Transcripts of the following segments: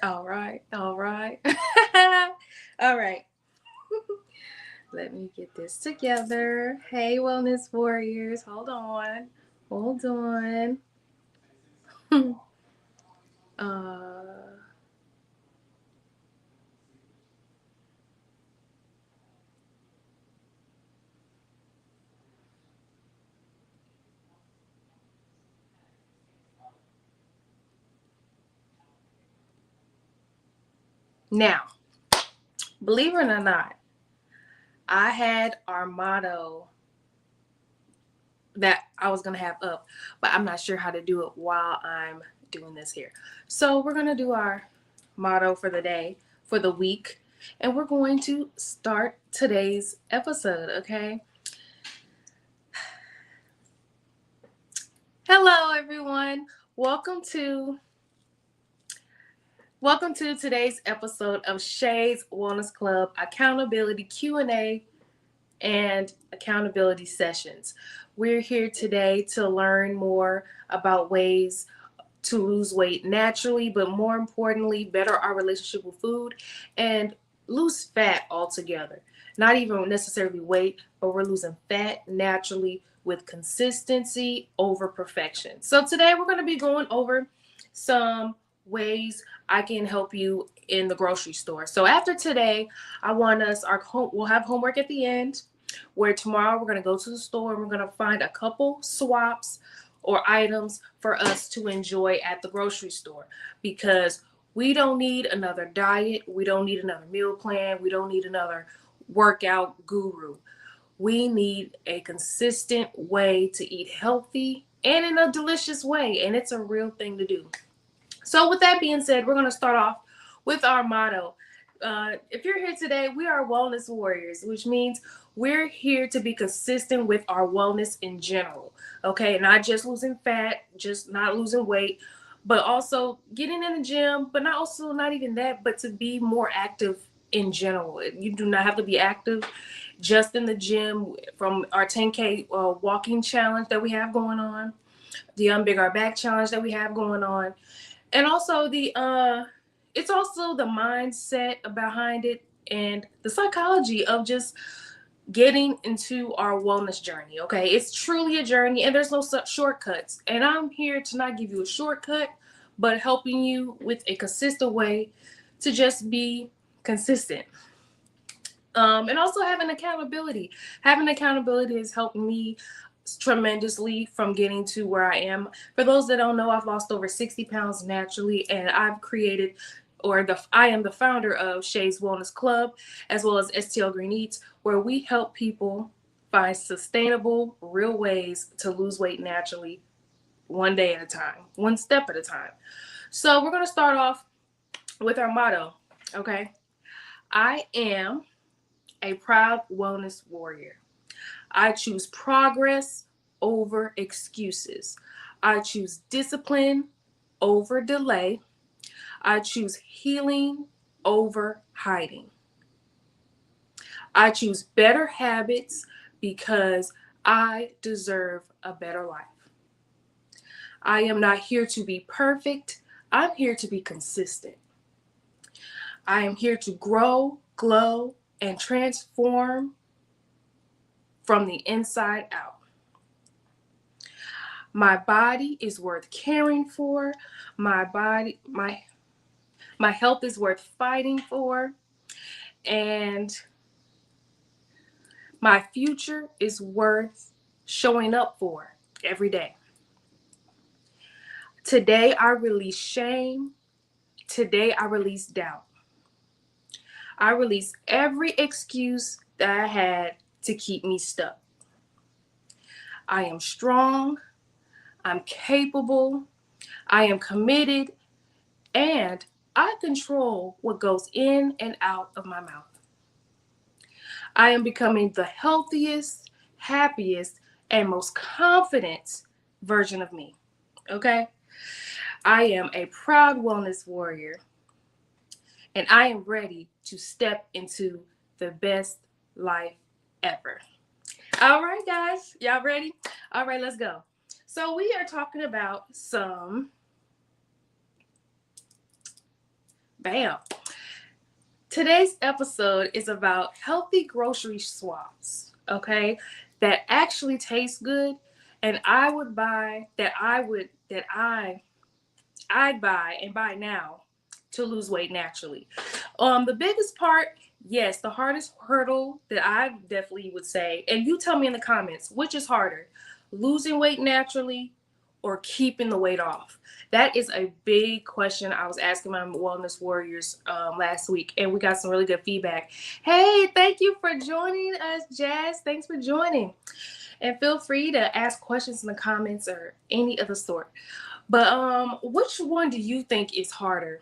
All right. All right. All right. Let me get this together. Hey, Wellness Warriors. Hold on. Hold on. uh, now, believe it or not, I had our motto that I was going to have up, but I'm not sure how to do it while I'm doing this here. So, we're going to do our motto for the day, for the week, and we're going to start today's episode, okay? Hello, everyone. Welcome to today's episode of Shay's Wellness Club Accountability Q&A and accountability sessions. We're here today to learn more about ways to lose weight naturally, but more importantly, better our relationship with food and lose fat altogether. Not even necessarily weight, but we're losing fat naturally with consistency over perfection. So today we're going to be going over some ways I can help you in the grocery store. So after today, I want us we'll have homework at the end where tomorrow we're going to go to the store and we're going to find a couple swaps or items for us to enjoy at the grocery store, because we don't need another diet, we don't need another meal plan, we don't need another workout guru. We need a consistent way to eat healthy and in a delicious way, and it's a real thing to do. So with that being said, we're going to start off with our motto. If you're here today, we are wellness warriors, which means we're here to be consistent with our wellness in general. Okay, not just losing fat, just not losing weight, but also getting in the gym, but not even that, but to be more active in general. You do not have to be active just in the gym. From our 10K walking challenge that we have going on, the Unbig Our Back challenge that we have going on, and also it's also the mindset behind it and the psychology of just getting into our wellness journey. Okay, it's truly a journey and there's no such shortcuts, and I'm here to not give you a shortcut, but helping you with a consistent way to just be consistent. And also having accountability has helped me tremendously from getting to where I am. For those that don't know, I've lost over 60 pounds naturally, and I am the founder of Shay's Wellness Club, as well as STL Green Eats, where we help people find sustainable, real ways to lose weight naturally, one day at a time, one step at a time. So we're going to start off with our motto, okay? I am a proud wellness warrior. I choose progress over excuses. I choose discipline over delay. I choose healing over hiding. I choose better habits because I deserve a better life. I am not here to be perfect. I'm here to be consistent. I am here to grow, glow, and transform from the inside out. My body is worth caring for. My health is worth fighting for, and my future is worth showing up for every day. Today I release shame. Today I release doubt. I release every excuse that I had to keep me stuck. I am strong. I'm capable. I am committed, and I control what goes in and out of my mouth. I am becoming the healthiest, happiest, and most confident version of me. Okay? I am a proud wellness warrior, and I am ready to step into the best life ever. All right, guys. Y'all ready? All right, let's go. So, we are talking about some Bam. Today's episode is about healthy grocery swaps, okay? That actually taste good and I'd buy and buy now to lose weight naturally. The biggest part, yes, the hardest hurdle that I definitely would say, and you tell me in the comments, which is harder, losing weight naturally or keeping the weight off? That is a big question I was asking my wellness warriors last week, and we got some really good feedback. Hey, thank you for joining us, Jazz. Thanks for joining. And feel free to ask questions in the comments or any other sort. But which one do you think is harder?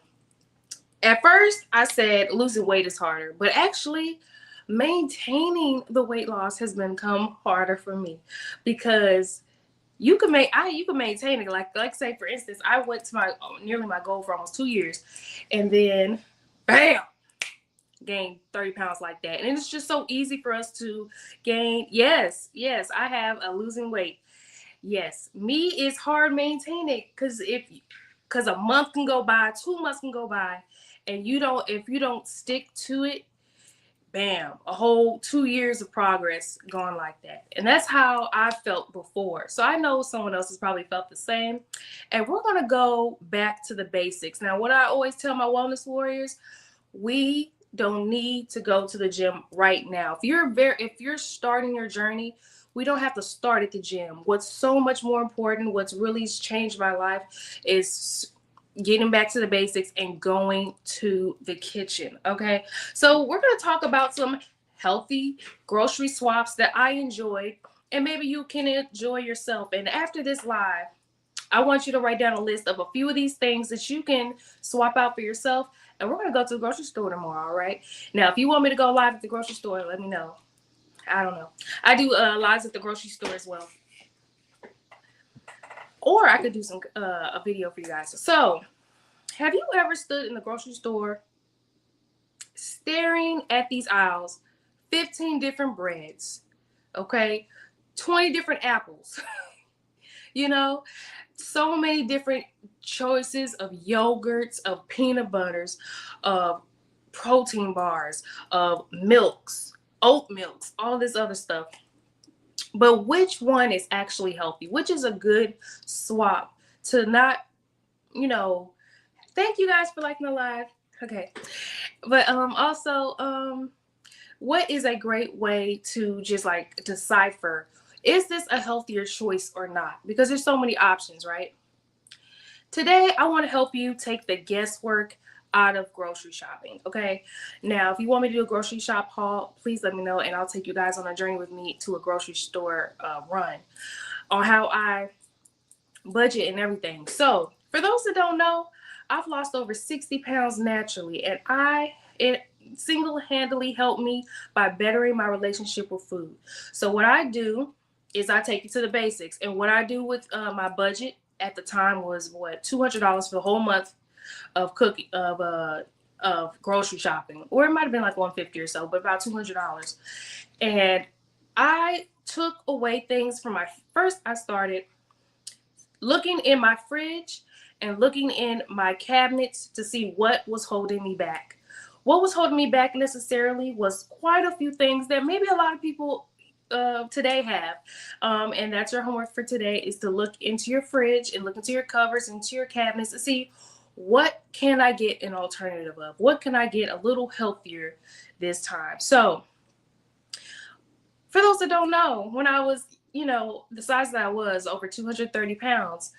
At first, I said losing weight is harder, but actually, maintaining the weight loss has become harder for me because you can maintain it. Like say for instance, I went to my nearly my goal for almost 2 years, and then bam, gained 30 pounds like that. And it's just so easy for us to gain. Yes, I have a losing weight. Yes, me is hard maintaining because a month can go by, 2 months can go by, and if you don't stick to it, bam, a whole 2 years of progress gone like that. And that's how I felt before. So I know someone else has probably felt the same. And we're gonna go back to the basics. Now, what I always tell my wellness warriors, we don't need to go to the gym right now. If you're starting your journey, we don't have to start at the gym. What's so much more important, what's really changed my life is getting back to the basics and going to the kitchen. Okay. So we're going to talk about some healthy grocery swaps that I enjoyed and maybe you can enjoy yourself. And after this live, I want you to write down a list of a few of these things that you can swap out for yourself. And we're going to go to the grocery store tomorrow. All right. Now, if you want me to go live at the grocery store, let me know. I don't know. I do lives at the grocery store as well. Or I could do a video for you guys. So, have you ever stood in the grocery store staring at these aisles, 15 different breads, okay, 20 different apples, you know, so many different choices of yogurts, of peanut butters, of protein bars, of milks, oat milks, all this other stuff. But which one is actually healthy? Which is a good swap to not, you know, thank you guys for liking the live. Okay. But also, what is a great way to just like decipher, is this a healthier choice or not? Because there's so many options, right? Today, I want to help you take the guesswork out of grocery shopping, okay? Now, if you want me to do a grocery shop haul, please let me know, and I'll take you guys on a journey with me to a grocery store run on how I budget and everything. So, for those that don't know, I've lost over 60 pounds naturally, and it single-handedly helped me by bettering my relationship with food. So what I do is I take you to the basics, and what I do with my budget at the time was $200 for the whole month of of grocery shopping, or it might have been like 150 or so, but about $200. And I took away things from I started looking in my fridge and looking in my cabinets to see what was holding me back. What was holding me back necessarily was quite a few things that maybe a lot of people today have. And that's your homework for today, is to look into your fridge and look into your cupboards, into your cabinets to see, what can I get an alternative of? What can I get a little healthier this time? So for those that don't know, when I was, the size that I was, over 230 pounds,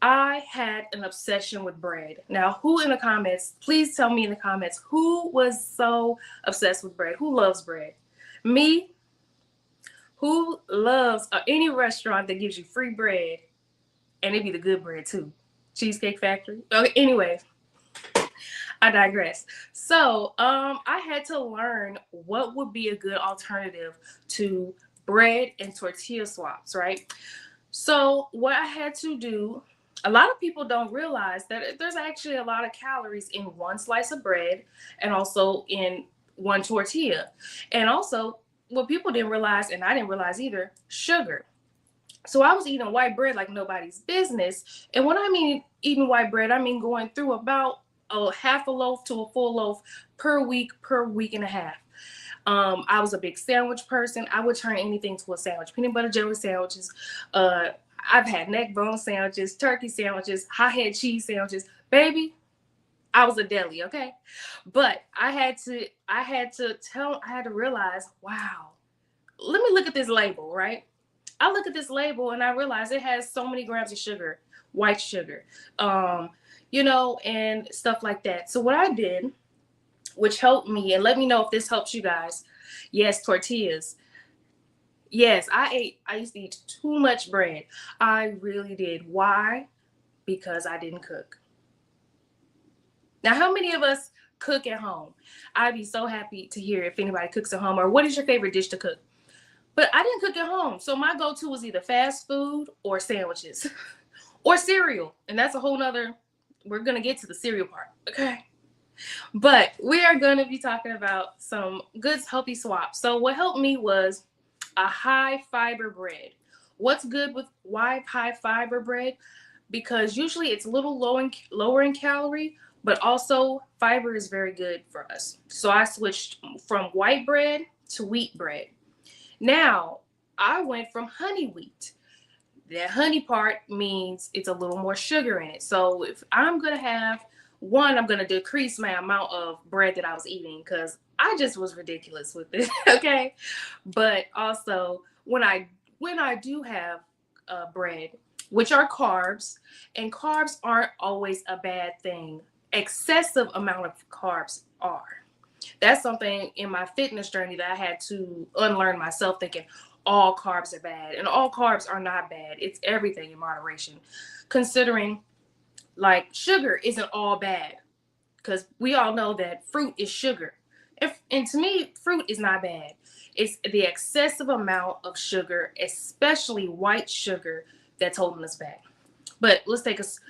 I had an obsession with bread. Now, who in the comments, please tell me in the comments, who was so obsessed with bread? Who loves bread? Me? Who loves any restaurant that gives you free bread, and it be the good bread too? Cheesecake Factory. Okay, anyway, I digress. So, I had to learn what would be a good alternative to bread and tortilla swaps, right? So, what I had to do, a lot of people don't realize that there's actually a lot of calories in one slice of bread and also in one tortilla. And also, what people didn't realize, and I didn't realize either, sugar. So I was eating white bread like nobody's business. And when I mean eating white bread, I mean going through about a half a loaf to a full loaf per week and a half. I was a big sandwich person. I would turn anything to a sandwich. Peanut butter jelly sandwiches. Uh, I've had neck bone sandwiches, turkey sandwiches, hot-head cheese sandwiches. Baby, I was a deli, okay? But I had to realize, wow, let me look at this label, right? I look at this label and I realize it has so many grams of sugar, white sugar, um, and stuff like that. So what I did, which helped me, and let me know if this helps you guys. Yes, tortillas. Yes, I used to eat too much bread. I really did. Why? Because I didn't cook. Now, how many of us cook at home? I'd be so happy to hear if anybody cooks at home, or what is your favorite dish to cook? But I didn't cook at home. So my go-to was either fast food or sandwiches or cereal. And that's a whole nother, we're going to get to the cereal part. Okay. But we are going to be talking about some good healthy swaps. So what helped me was a high fiber bread. What's good with why high fiber bread? Because usually it's a little lower in calorie, but also fiber is very good for us. So I switched from white bread to wheat bread. Now, I went from honey wheat. That honey part means it's a little more sugar in it. So if I'm going to have one, I'm going to decrease my amount of bread that I was eating because I just was ridiculous with it. Okay. But also when I do have bread, which are carbs, and carbs aren't always a bad thing. Excessive amount of carbs are. That's something in my fitness journey that I had to unlearn myself, thinking all carbs are bad. And all carbs are not bad. It's everything in moderation. Considering like sugar isn't all bad, because we all know that fruit is sugar. And to me, fruit is not bad. It's the excessive amount of sugar, especially white sugar, that's holding us back. But let's take us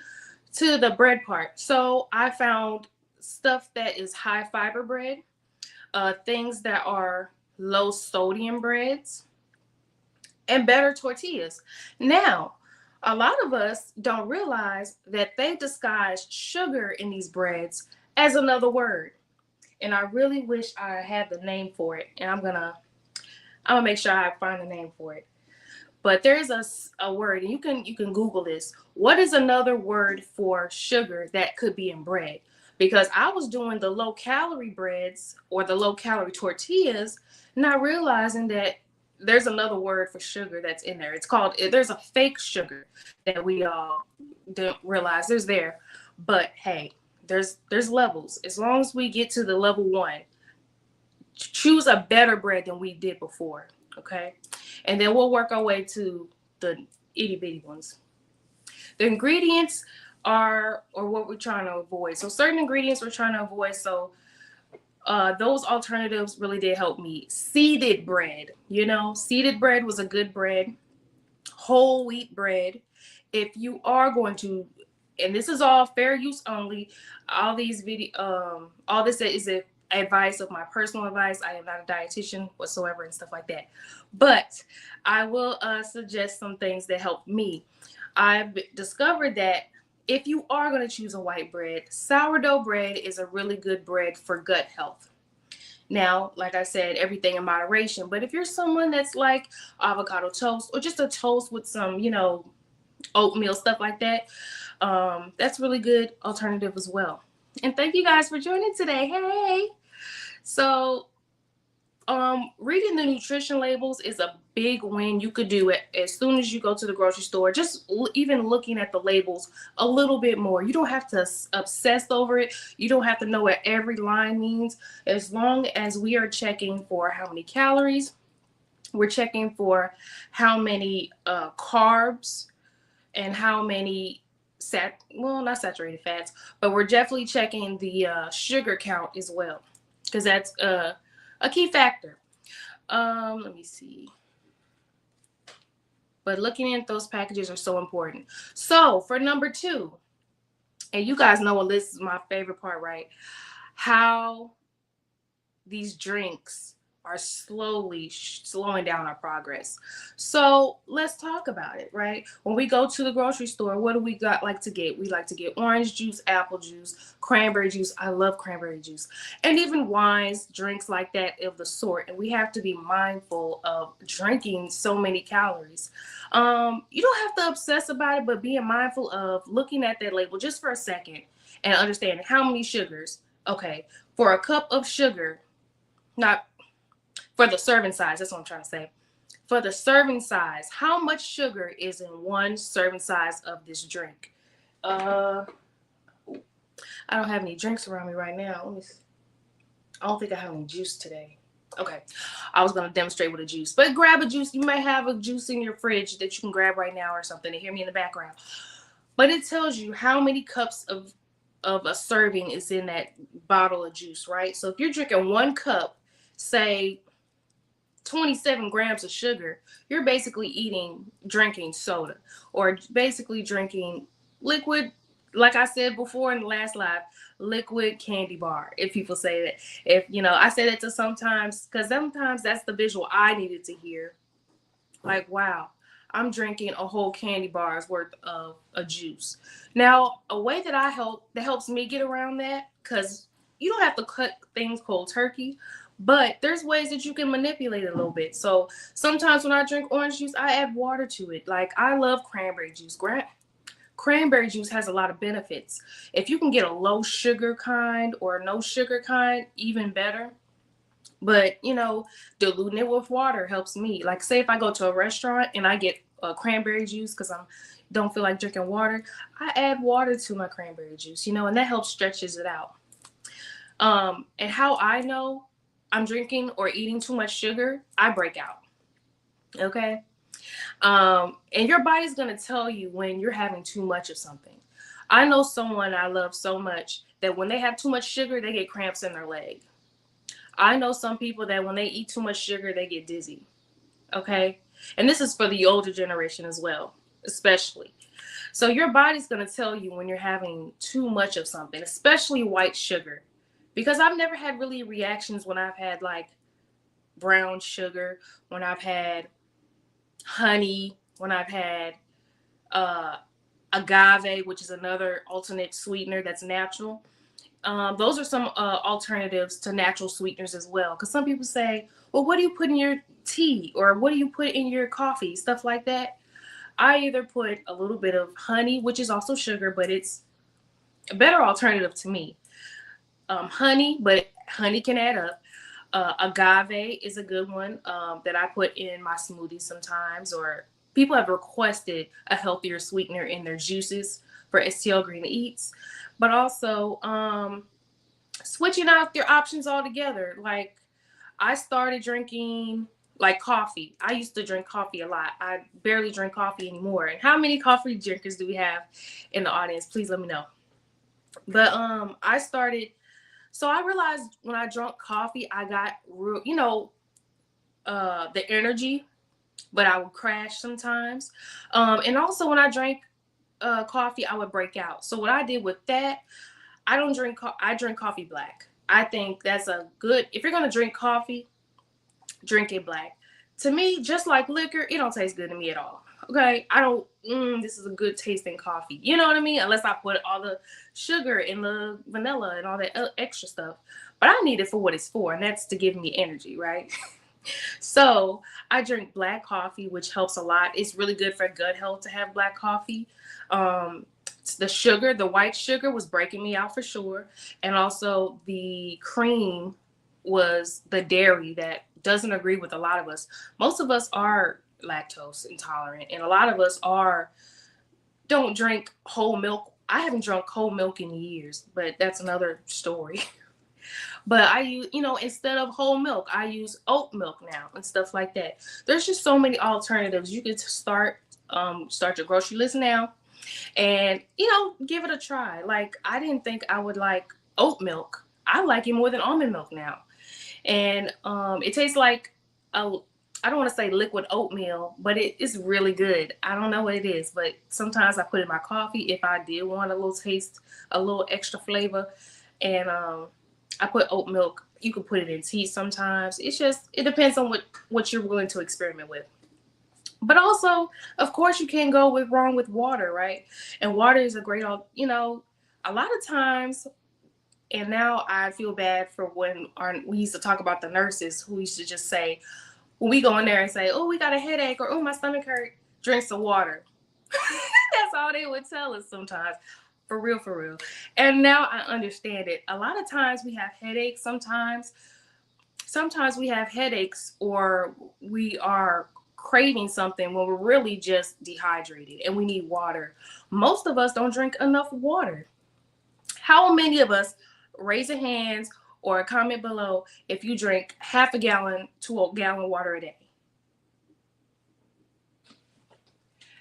to the bread part. So I found stuff that is high fiber bread, things that are low sodium breads, and better tortillas. Now, a lot of us don't realize that they disguise sugar in these breads as another word. And I really wish I had the name for it. And I'm gonna make sure I find the name for it. But there is a word, and you can Google this. What is another word for sugar that could be in bread? Because I was doing the low calorie breads or the low calorie tortillas, not realizing that there's another word for sugar that's in there. There's a fake sugar that we all don't realize there's there. But hey, there's levels. As long as we get to the level one, choose a better bread than we did before. Okay. And then we'll work our way to the itty bitty ones. The ingredients or what we're trying to avoid. So certain ingredients we're trying to avoid. So those alternatives really did help me. Seeded bread, seeded bread was a good bread. Whole wheat bread. If you are going to, and this is all fair use only, all this is advice of my personal advice. I am not a dietitian whatsoever and stuff like that. But I will suggest some things that help me. I've discovered that if you are going to choose a white bread, sourdough bread is a really good bread for gut health. Now, like I said, everything in moderation. But if you're someone that's like avocado toast or just a toast with some, oatmeal, stuff like that, that's really good alternative as well. And thank you guys for joining today. Hey. So reading the nutrition labels is a big win. You could do it as soon as you go to the grocery store. Just even looking at the labels a little bit more. You don't have to obsess over it. You don't have to know what every line means. As long as we are checking for how many calories, we're checking for how many carbs and how many not saturated fats, but we're definitely checking the sugar count as well, because that's a key factor. Let me see. But looking at those packages are so important. So for number 2, and you guys know, well, this is my favorite part, right? How these drinks are slowly slowing down our progress. So let's talk about it, right? When we go to the grocery store, what do we got like to get? We like to get orange juice, apple juice, cranberry juice. I love cranberry juice. And even wines, drinks like that of the sort. And we have to be mindful of drinking so many calories. You don't have to obsess about it, but being mindful of looking at that label just for a second and understanding how many sugars. Okay, for a cup of sugar, not for the serving size, that's what I'm trying to say. For the serving size, how much sugar is in one serving size of this drink? Uh, I don't have any drinks around me right now. Let me see. I don't think I have any juice today. Okay, I was gonna demonstrate with a juice, but grab a juice. You may have a juice in your fridge that you can grab right now or something to hear me in the background. But it tells you how many cups of a serving is in that bottle of juice, right? So if you're drinking 1 cup, say 27 grams of sugar, you're basically drinking soda, or basically drinking liquid, like I said before in the last live, liquid candy bar. If people say that, if I say that to sometimes, because sometimes that's the visual I needed to hear. Like, wow, I'm drinking a whole candy bar's worth of a juice. Now, a way that helps me get around that, because you don't have to cut things cold turkey, but there's ways that you can manipulate it a little bit. So sometimes when I drink orange juice, I add water to it. Like, I love cranberry juice. Cranberry juice has a lot of benefits. If you can get a low sugar kind or no sugar kind, even better. But diluting it with water helps me. Like, say if I go to a restaurant and I get a cranberry juice because I don't feel like drinking water, I add water to my cranberry juice, and that helps stretches it out. And how I know I'm drinking or eating too much sugar, I break out. Okay. And your body's gonna tell you when you're having too much of something. I know someone I love so much that when they have too much sugar, they get cramps in their leg. I know some people that when they eat too much sugar, they get dizzy. Okay. And this is for the older generation as well, especially. So your body's going to tell you when you're having too much of something, especially white sugar. Because I've never had really reactions when I've had like brown sugar, when I've had honey, when I've had agave, which is another alternate sweetener that's natural. Those are some alternatives to natural sweeteners as well. Because some people say, well, what do you put in your tea? Or what do you put in your coffee? Stuff like that. I either put a little bit of honey, which is also sugar, but it's a better alternative to me. Honey, but honey can add up. Agave is a good one that I put in my smoothies sometimes, or people have requested a healthier sweetener in their juices for STL Green Eats. But also switching out your options altogether. Like, I started drinking like coffee. I used to drink coffee a lot. I barely drink coffee anymore. And how many coffee drinkers do we have in the audience? Please let me know. But I realized when I drank coffee, I got the energy, but I would crash sometimes. And also when I drank coffee, I would break out. So what I did with that, I drink coffee black. I think that's a good, if you're going to drink coffee, drink it black. To me, just like liquor, it don't taste good to me at all. Okay, I don't. This is a good tasting coffee. You know what I mean? Unless I put all the sugar and the vanilla and all that extra stuff. But I need it for what it's for, and that's to give me energy, right? So I drink black coffee, which helps a lot. It's really good for gut health to have black coffee. The white sugar was breaking me out for sure. And also the cream was the dairy that doesn't agree with a lot of us. Most of us are lactose intolerant, and a lot of us don't drink whole milk. I haven't drunk whole milk in years, but that's another story. But I use, instead of whole milk, I use oat milk now and stuff like that. There's just so many alternatives. You could start your grocery list now and, give it a try. Like, I didn't think I would like oat milk. I like it more than almond milk now. And it tastes like I don't want to say liquid oatmeal, but it's really good. I don't know what it is, but sometimes I put it in my coffee if I did want a little taste, a little extra flavor. And I put oat milk. You can put it in tea sometimes. It depends on what you're willing to experiment with. But also, of course, you can't go wrong with water, right? And water is a great, a lot of times. And now I feel bad for when we used to talk about the nurses who used to just say, when we go in there and say, oh, we got a headache, or oh, my stomach hurt, drink some water. That's all they would tell us sometimes. For real, for real. And now I understand it. A lot of times we have headaches sometimes we have headaches, or we are craving something when we're really just dehydrated and we need water. Most of us don't drink enough water. How many of us, raise your hands or comment below if you drink half a gallon to a gallon water a day?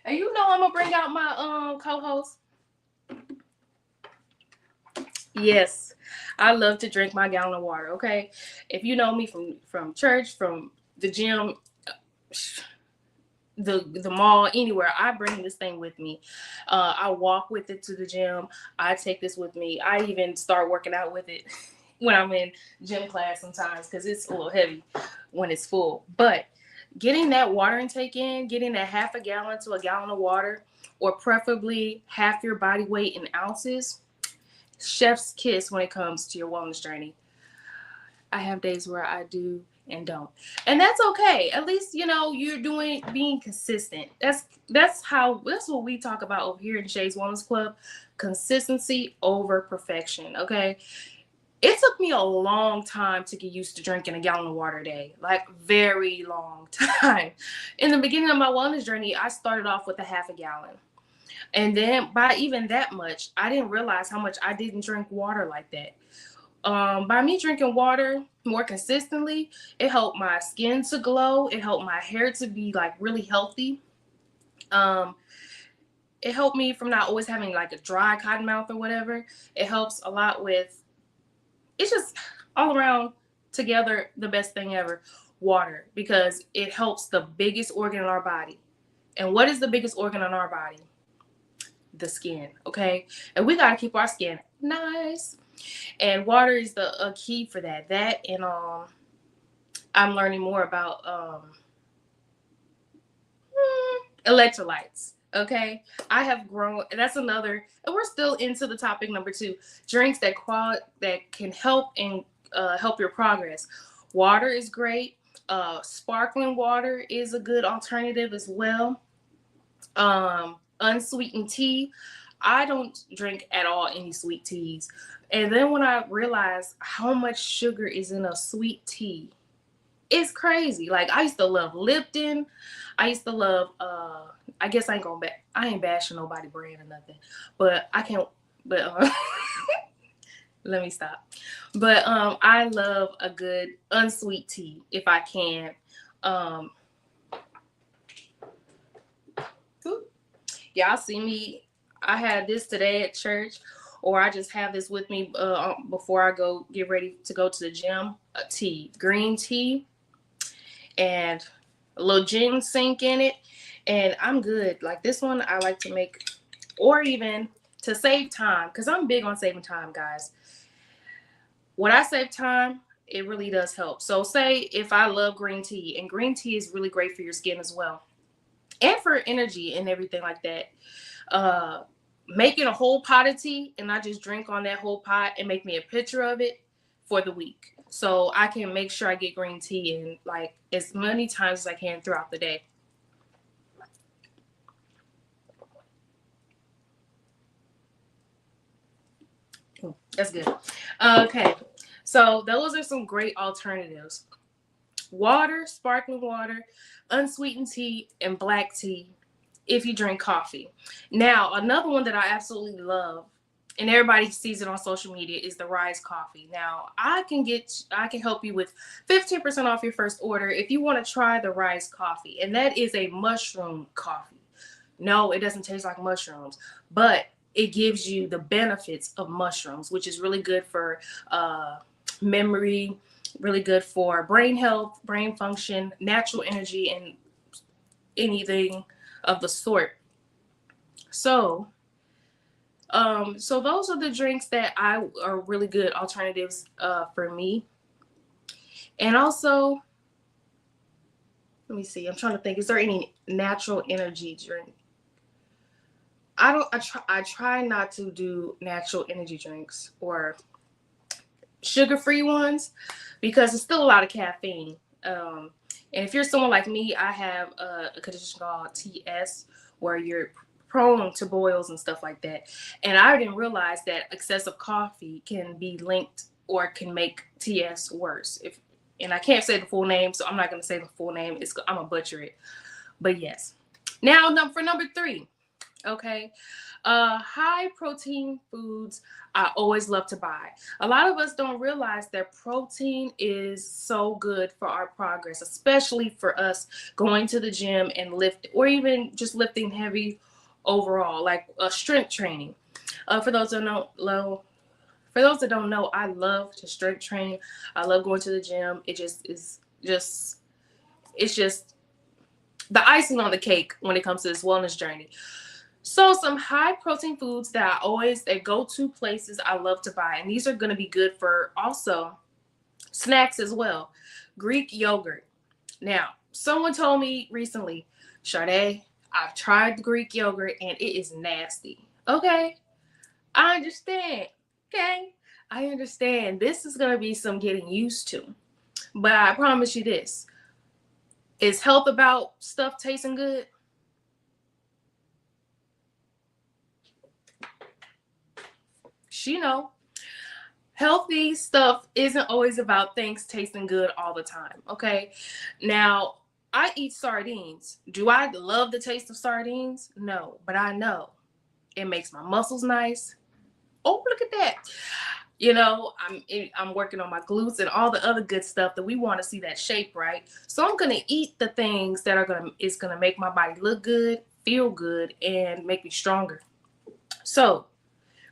And you know I'm gonna bring out my co-host. Yes, I love to drink my gallon of water. Okay, if you know me from church, from the gym, the mall, anywhere, I bring this thing with me. I walk with it to the gym. I take this with me. I even start working out with it when I'm in gym class sometimes, because it's a little heavy when it's full. But getting that water intake in, getting that half a gallon to a gallon of water, or preferably half your body weight in ounces, chef's kiss when it comes to your wellness journey. I have days where I do and don't, and that's okay. At least you're being consistent. That's what we talk about over here in Shay's Wellness Club. Consistency over perfection. Okay, it took me a long time to get used to drinking a gallon of water a day, like very long time. In the beginning of my wellness journey, I started off with a half a gallon. And then by even that much, I didn't realize how much I didn't drink water like that. By me drinking water more consistently, it helped my skin to glow. It helped my hair to be like really healthy. Um, it helped me from not always having like a dry cotton mouth or whatever. It helps a lot with, it's just all around together the best thing ever, water, because it helps the biggest organ in our body. And what is the biggest organ in our body? The skin, okay? And we got to keep our skin nice. And water is a key for that. That and I'm learning more about electrolytes. Okay, I have grown. That's another, and we're still into the topic number 2: drinks that can help and help your progress. Water is great. Sparkling water is a good alternative as well. Unsweetened tea. I don't drink at all any sweet teas. And then when I realized how much sugar is in a sweet tea, it's crazy. Like, I used to love Lipton. I used to love I guess I ain't bashing nobody brand or nothing. But I can't but let me stop. But I love a good unsweet tea if I can. Y'all see me, I had this today at church, or I just have this with me before I go get ready to go to the gym. A tea, green tea, and a little ginseng in it, and I'm good. Like, this one I like to make, or even to save time, because I'm big on saving time, guys. When I save time, it really does help. So say if I love green tea, and green tea is really great for your skin as well, and for energy and everything like that. Making a whole pot of tea, and I just drink on that whole pot and make me a picture of it for the week, so I can make sure I get green tea in like as many times as I can throughout the day. That's good. Okay, so those are some great alternatives: water, sparkling water, unsweetened tea, and black tea if you drink coffee. Now, another one that I absolutely love, and everybody sees it on social media, is the Rise Coffee. Now, I can help you with 15% off your first order if you want to try the Rise Coffee. And that is a mushroom coffee. No, it doesn't taste like mushrooms, but it gives you the benefits of mushrooms, which is really good for memory, really good for brain health, brain function, natural energy, and anything of the sort. So So those are the drinks that I are really good alternatives for me. And also, let me see. I'm trying to think. Is there any natural energy drink? I don't. I try not to do natural energy drinks or sugar-free ones because it's still a lot of caffeine. And if you're someone like me, I have a condition called TS where you're prone to boils and stuff like that. And I didn't realize that excessive coffee can be linked or can make TS worse. If and I can't say the full name, so I'm not going to say the full name. I'm gonna butcher it. But yes. Now, for number 3, okay, high protein foods I always love to buy. A lot of us don't realize that protein is so good for our progress, especially for us going to the gym and lift, or even just lifting heavy overall, like strength training. For those that don't know, I love to strength train. I love going to the gym. It just it's just the icing on the cake when it comes to this wellness journey. So some high protein foods that go to places I love to buy, and these are going to be good for also snacks as well. Greek yogurt. Now, someone told me recently, Sade, I've tried the Greek yogurt and it is nasty. Okay, I understand. Okay, I understand. This is going to be some getting used to, but I promise you this: is health about stuff tasting good? She know. Healthy stuff isn't always about things tasting good all the time, okay? Now, I eat sardines. Do I love the taste of sardines? No, but I know it makes my muscles nice. Oh, look at that. You know, I'm working on my glutes and all the other good stuff that we want to see that shape, right? So I'm going to eat the things that are going to make my body look good, feel good, and make me stronger. So,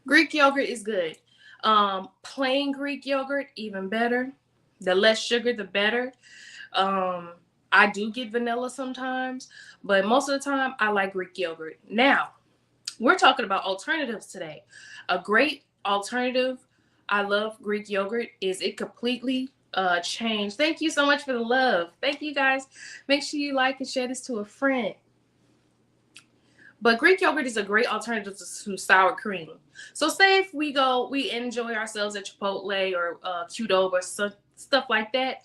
Greek yogurt is good. Plain Greek yogurt, even better. The less sugar, the better. Um, I do get vanilla sometimes, but most of the time I like Greek yogurt. Now, we're talking about alternatives today. A great alternative, I love Greek yogurt, is it completely changed. Thank you so much for the love. Thank you guys. Make sure you like and share this to a friend. But Greek yogurt is a great alternative to sour cream. So say if we enjoy ourselves at Chipotle or Qdoba or stuff like that,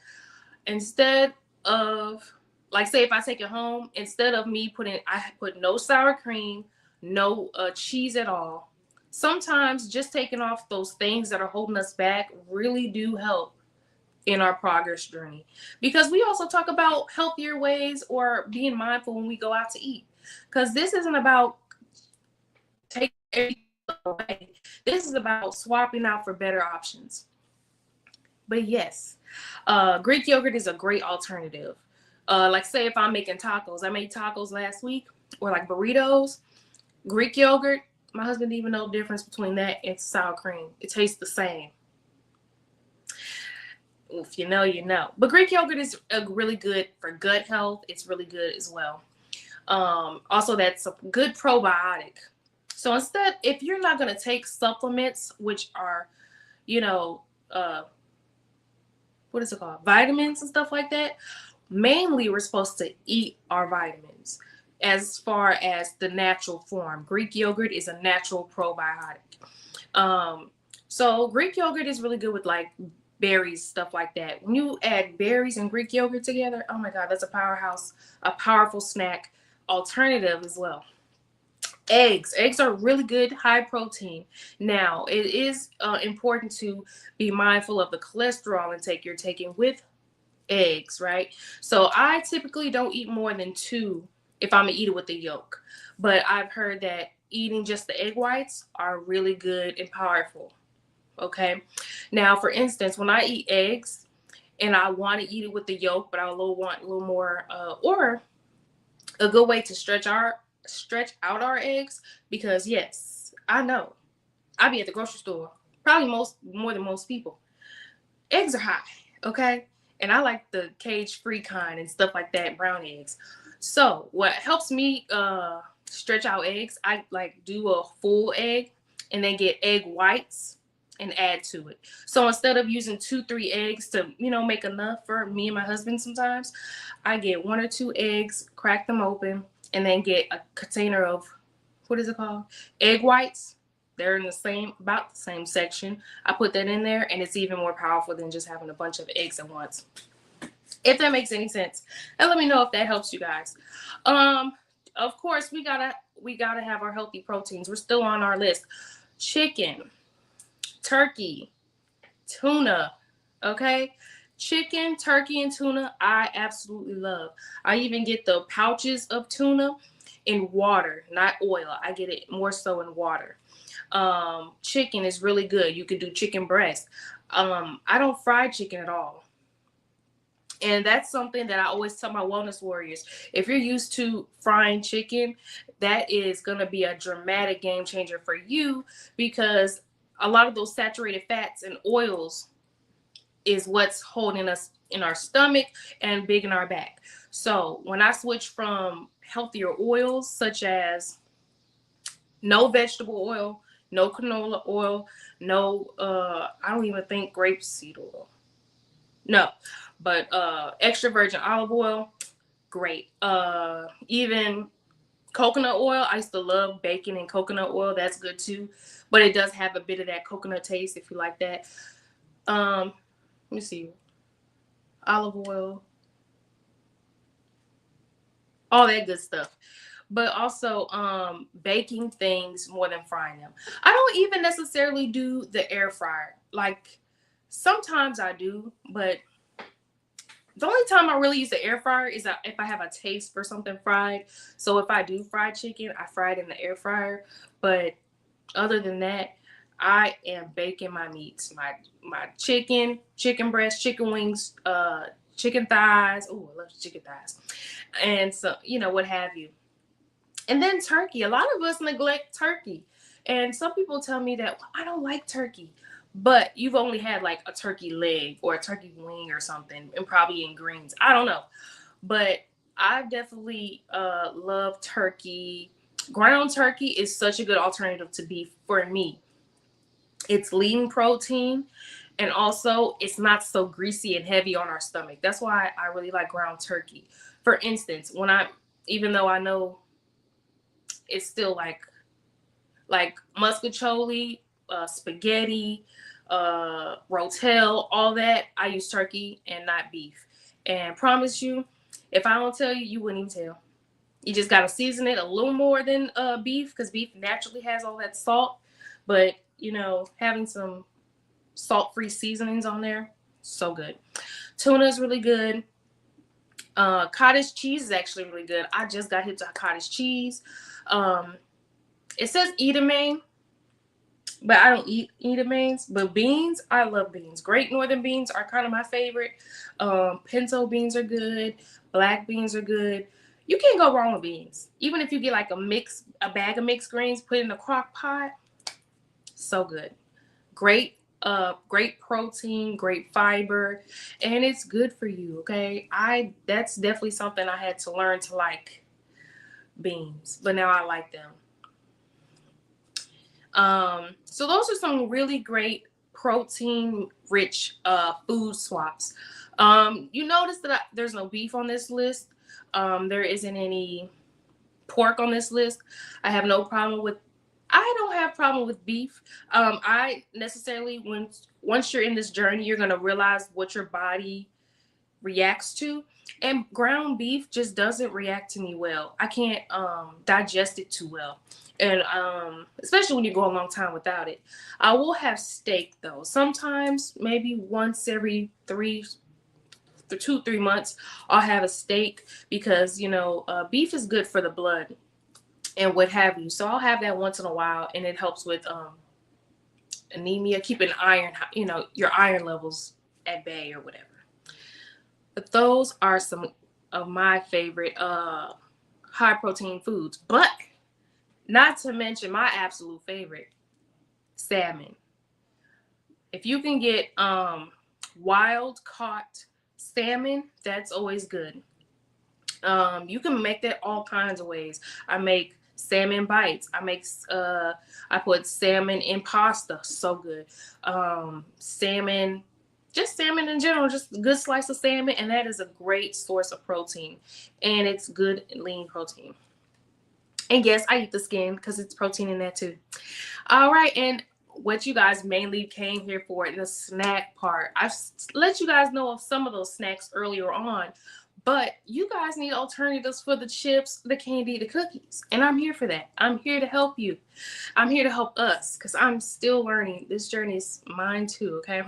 instead of, like say if I take it home, instead of I put no sour cream, no cheese at all. Sometimes just taking off those things that are holding us back really do help in our progress journey. Because we also talk about healthier ways or being mindful when we go out to eat. Because this isn't about taking everything away. This is about swapping out for better options. But yes, Greek yogurt is a great alternative. Like say if I'm making tacos, I made tacos last week, or like burritos, Greek yogurt. My husband didn't even know the difference between that and sour cream. It tastes the same. If you know, you know. But Greek yogurt is really good for gut health. It's really good as well. Also, that's a good probiotic. So instead, if you're not going to take supplements, which are, you know, what is it called? Vitamins and stuff like that. Mainly, we're supposed to eat our vitamins as far as the natural form. Greek yogurt is a natural probiotic. So Greek yogurt is really good with like berries, stuff like that. When you add berries and Greek yogurt together, oh my God, that's a powerhouse, a powerful snack alternative as well. Eggs are really good, high protein. Now it is important to be mindful of the cholesterol intake you're taking with eggs, right? So I typically don't eat more than 2 if I'm gonna eat it with the yolk, but I've heard that eating just the egg whites are really good and powerful. Okay, now for instance, when I eat eggs and I want to eat it with the yolk, but I want a little more or a good way to stretch out our eggs, because yes, I know I be at the grocery store probably more than most people. Eggs are high, okay, and I like the cage free kind and stuff like that, brown eggs. So what helps me stretch out eggs, I like do a full egg, and then get egg whites and add to it. So instead of using 2, 3 eggs to, make enough for me and my husband sometimes, I get 1 or 2 eggs, crack them open, and then get a container of, what is it called? Egg whites. They're in about the same section. I put that in there, and it's even more powerful than just having a bunch of eggs at once. If that makes any sense, and let me know if that helps you guys. Of course, we gotta have our healthy proteins. We're still on our list: chicken, turkey, tuna. Okay, chicken, turkey, and tuna. I absolutely love. I even get the pouches of tuna in water, not oil. I get it more so in water. Chicken is really good. You can do chicken breast. I don't fry chicken at all. And that's something that I always tell my wellness warriors. If you're used to frying chicken, that is going to be a dramatic game changer for you, because a lot of those saturated fats and oils is what's holding us in our stomach and big in our back. So when I switch from healthier oils, such as no vegetable oil, no canola oil, no, I don't even think grapeseed oil. No, but extra virgin olive oil, great. Even coconut oil, I used to love bacon and coconut oil. That's good too, but it does have a bit of that coconut taste if you like that. Let me see, olive oil, all that good stuff. But also baking things more than frying them. I don't even necessarily do the air fryer. Like sometimes I do, but the only time I really use the air fryer is if I have a taste for something fried. So if I do fried chicken, I fry it in the air fryer. But other than that, I am baking my meats, my chicken breast, chicken wings, chicken thighs. Oh, I love chicken thighs, and so what have you. And then turkey. A lot of us neglect turkey, and some people tell me that, well, I don't like turkey. But you've only had like a turkey leg or a turkey wing or something, and probably in greens. I don't know. But I definitely love turkey. Ground turkey is such a good alternative to beef for me. It's lean protein, and also it's not so greasy and heavy on our stomach. That's why I really like ground turkey. For instance, even though I know it's still like muscatoli, spaghetti, rotel, all that, I use turkey and not beef. And promise you, if I don't tell you, you wouldn't even tell. You just gotta season it a little more than beef, because beef naturally has all that salt. But having some salt-free seasonings on there, so good. Tuna is really good. Cottage cheese is actually really good. I just got hit to cottage cheese. It says edamame, but I don't eat edamames. But beans, I love beans. Great Northern beans are kind of my favorite. Pinto beans are good. Black beans are good. You can't go wrong with beans. Even if you get like a bag of mixed greens, put in a crock pot, so good. Great, great protein, great fiber, and it's good for you. Okay, that's definitely something I had to learn to like, beans, but now I like them. So those are some really great protein-rich food swaps. You notice that there's no beef on this list. There isn't any pork on this list. I don't have problem with beef. I necessarily, once you're in this journey, you're gonna realize what your body reacts to, and ground beef just doesn't react to me well. I can't digest it too well, and especially when you go a long time without it. I will have steak though, sometimes, maybe once every 2-3 months I'll have a steak, because beef is good for the blood and what have you. So I'll have that once in a while, and it helps with anemia, keeping iron, your iron levels at bay or whatever. But those are some of my favorite high protein foods. But not to mention my absolute favorite, salmon. If you can get wild caught salmon, that's always good. You can make that all kinds of ways. I make salmon bites. I put salmon in pasta, so good. Salmon, just salmon in general, just a good slice of salmon, and that is a great source of protein, and it's good lean protein. And yes, I eat the skin because it's protein in that too. All right, and what you guys mainly came here for in the snack part, I've let you guys know of some of those snacks earlier on, but you guys need alternatives for the chips, the candy, the cookies, and I'm here for that. I'm here to help you. I'm here to help us because I'm still learning. This journey is mine too. Okay.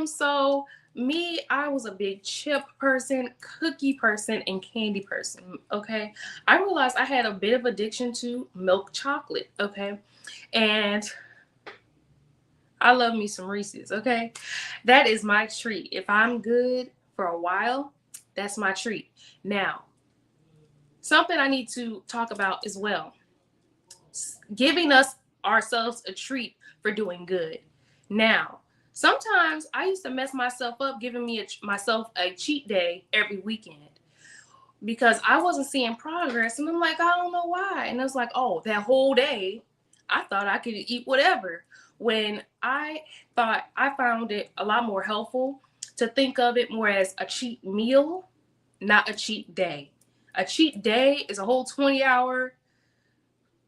So me, I was a big chip person, cookie person, and candy person. Okay. I realized I had a bit of addiction to milk chocolate. Okay. And I love me some Reese's. Okay. That is my treat. If I'm good for a while, that's my treat. Now, something I need to talk about as well, giving us ourselves a treat for doing good. Now, sometimes I used to mess myself up giving myself a cheat day every weekend because I wasn't seeing progress. And I'm like, I don't know why. And it was like, oh, that whole day, I thought I could eat whatever. When I found it a lot more helpful to think of it more as a cheat meal, not a cheat day. A cheat day is a whole 20-hour,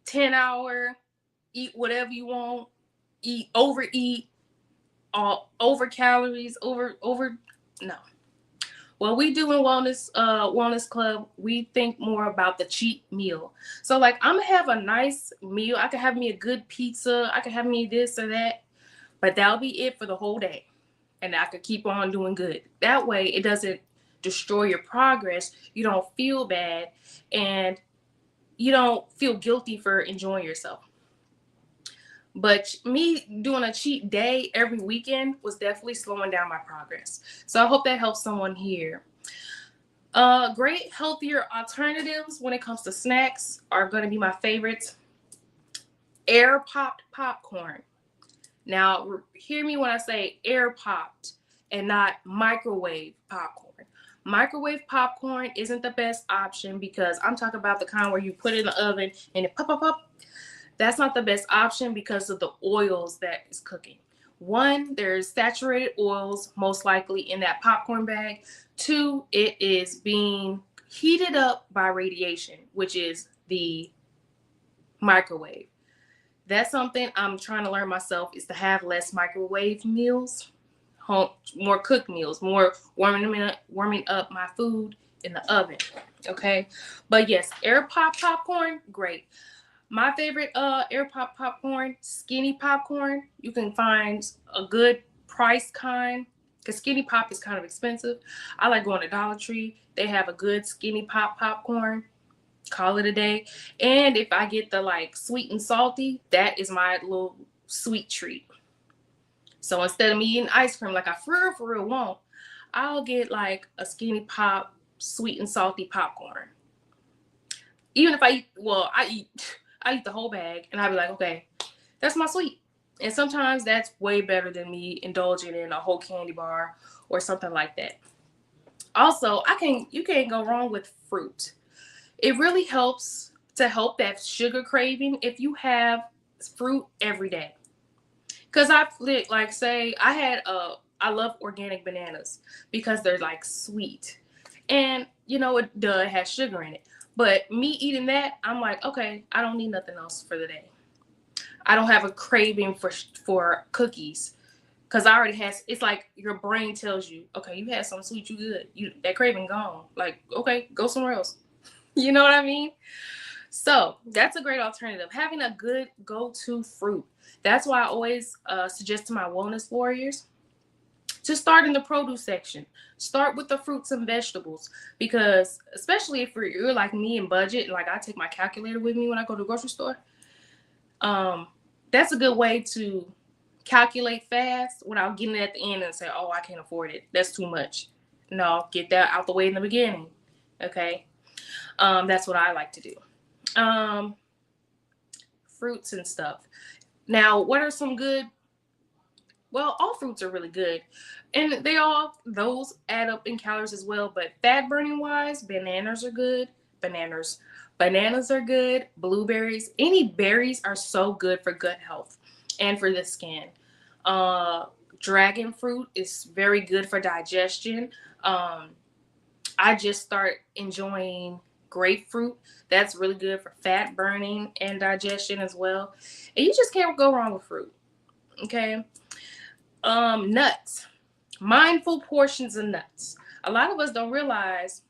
10-hour, eat whatever you want, overeat, over calories, over no. What we do in wellness club, we think more about the cheat meal. So like I'm gonna have a nice meal. I could have me a good pizza. I could have me this or that, but that'll be it for the whole day, and I could keep on doing good. That way, it doesn't destroy your progress. You don't feel bad, and you don't feel guilty for enjoying yourself. But me doing a cheat day every weekend was definitely slowing down my progress. So I hope that helps someone here. Great healthier alternatives when it comes to snacks are going to be my favorites. Air popped popcorn. Now, hear me when I say air popped and not microwave popcorn. Microwave popcorn isn't the best option because I'm talking about the kind where you put it in the oven and it pop, pop, pop. That's not the best option because of the oils that is cooking. One, there's saturated oils most likely in that popcorn bag. Two, it is being heated up by radiation, which is the microwave. That's something I'm trying to learn myself, is to have less microwave meals, more cooked meals, more warming up my food in the oven. Okay. But yes, air pop popcorn, great. My favorite air pop popcorn, skinny popcorn. You can find a good price kind because skinny pop is kind of expensive. I like going to Dollar Tree. They have a good skinny pop popcorn. Call it a day. And if I get the like sweet and salty, that is my little sweet treat. So instead of me eating ice cream like I for real want, I'll get like a skinny pop, sweet and salty popcorn. Even if I eat the whole bag and I'll be like, okay, that's my sweet. And sometimes that's way better than me indulging in a whole candy bar or something like that. Also, you can't go wrong with fruit. It really helps to help that sugar craving if you have fruit every day. Cause I love organic bananas because they're like sweet, and it has sugar in it. But me eating that, I'm like, okay, I don't need nothing else for the day. I don't have a craving for cookies because I already has. It's like your brain tells you, okay, you had something sweet, you good. That craving gone. Like, okay, go somewhere else. You know what I mean? So that's a great alternative. Having a good go-to fruit. That's why I always suggest to my wellness warriors to start in the produce section. Start with the fruits and vegetables because especially if you're like me and budget, and like I take my calculator with me when I go to the grocery store, that's a good way to calculate fast without getting it at the end and say, oh, I can't afford it. That's too much. No, get that out the way in the beginning. Okay. That's what I like to do. Fruits and stuff. Now, what are some good? Well, all fruits are really good, and those add up in calories as well. But fat burning wise, bananas are good. bananas. Bananas are good. Blueberries. Any berries are so good for gut health and for the skin. Uh, Dragon fruit is very good for digestion. Um, I just start enjoying grapefruit. That's really good for fat burning and digestion as well. And you just can't go wrong with fruit. Okay. Nuts. Mindful portions of nuts. A lot of us don't realize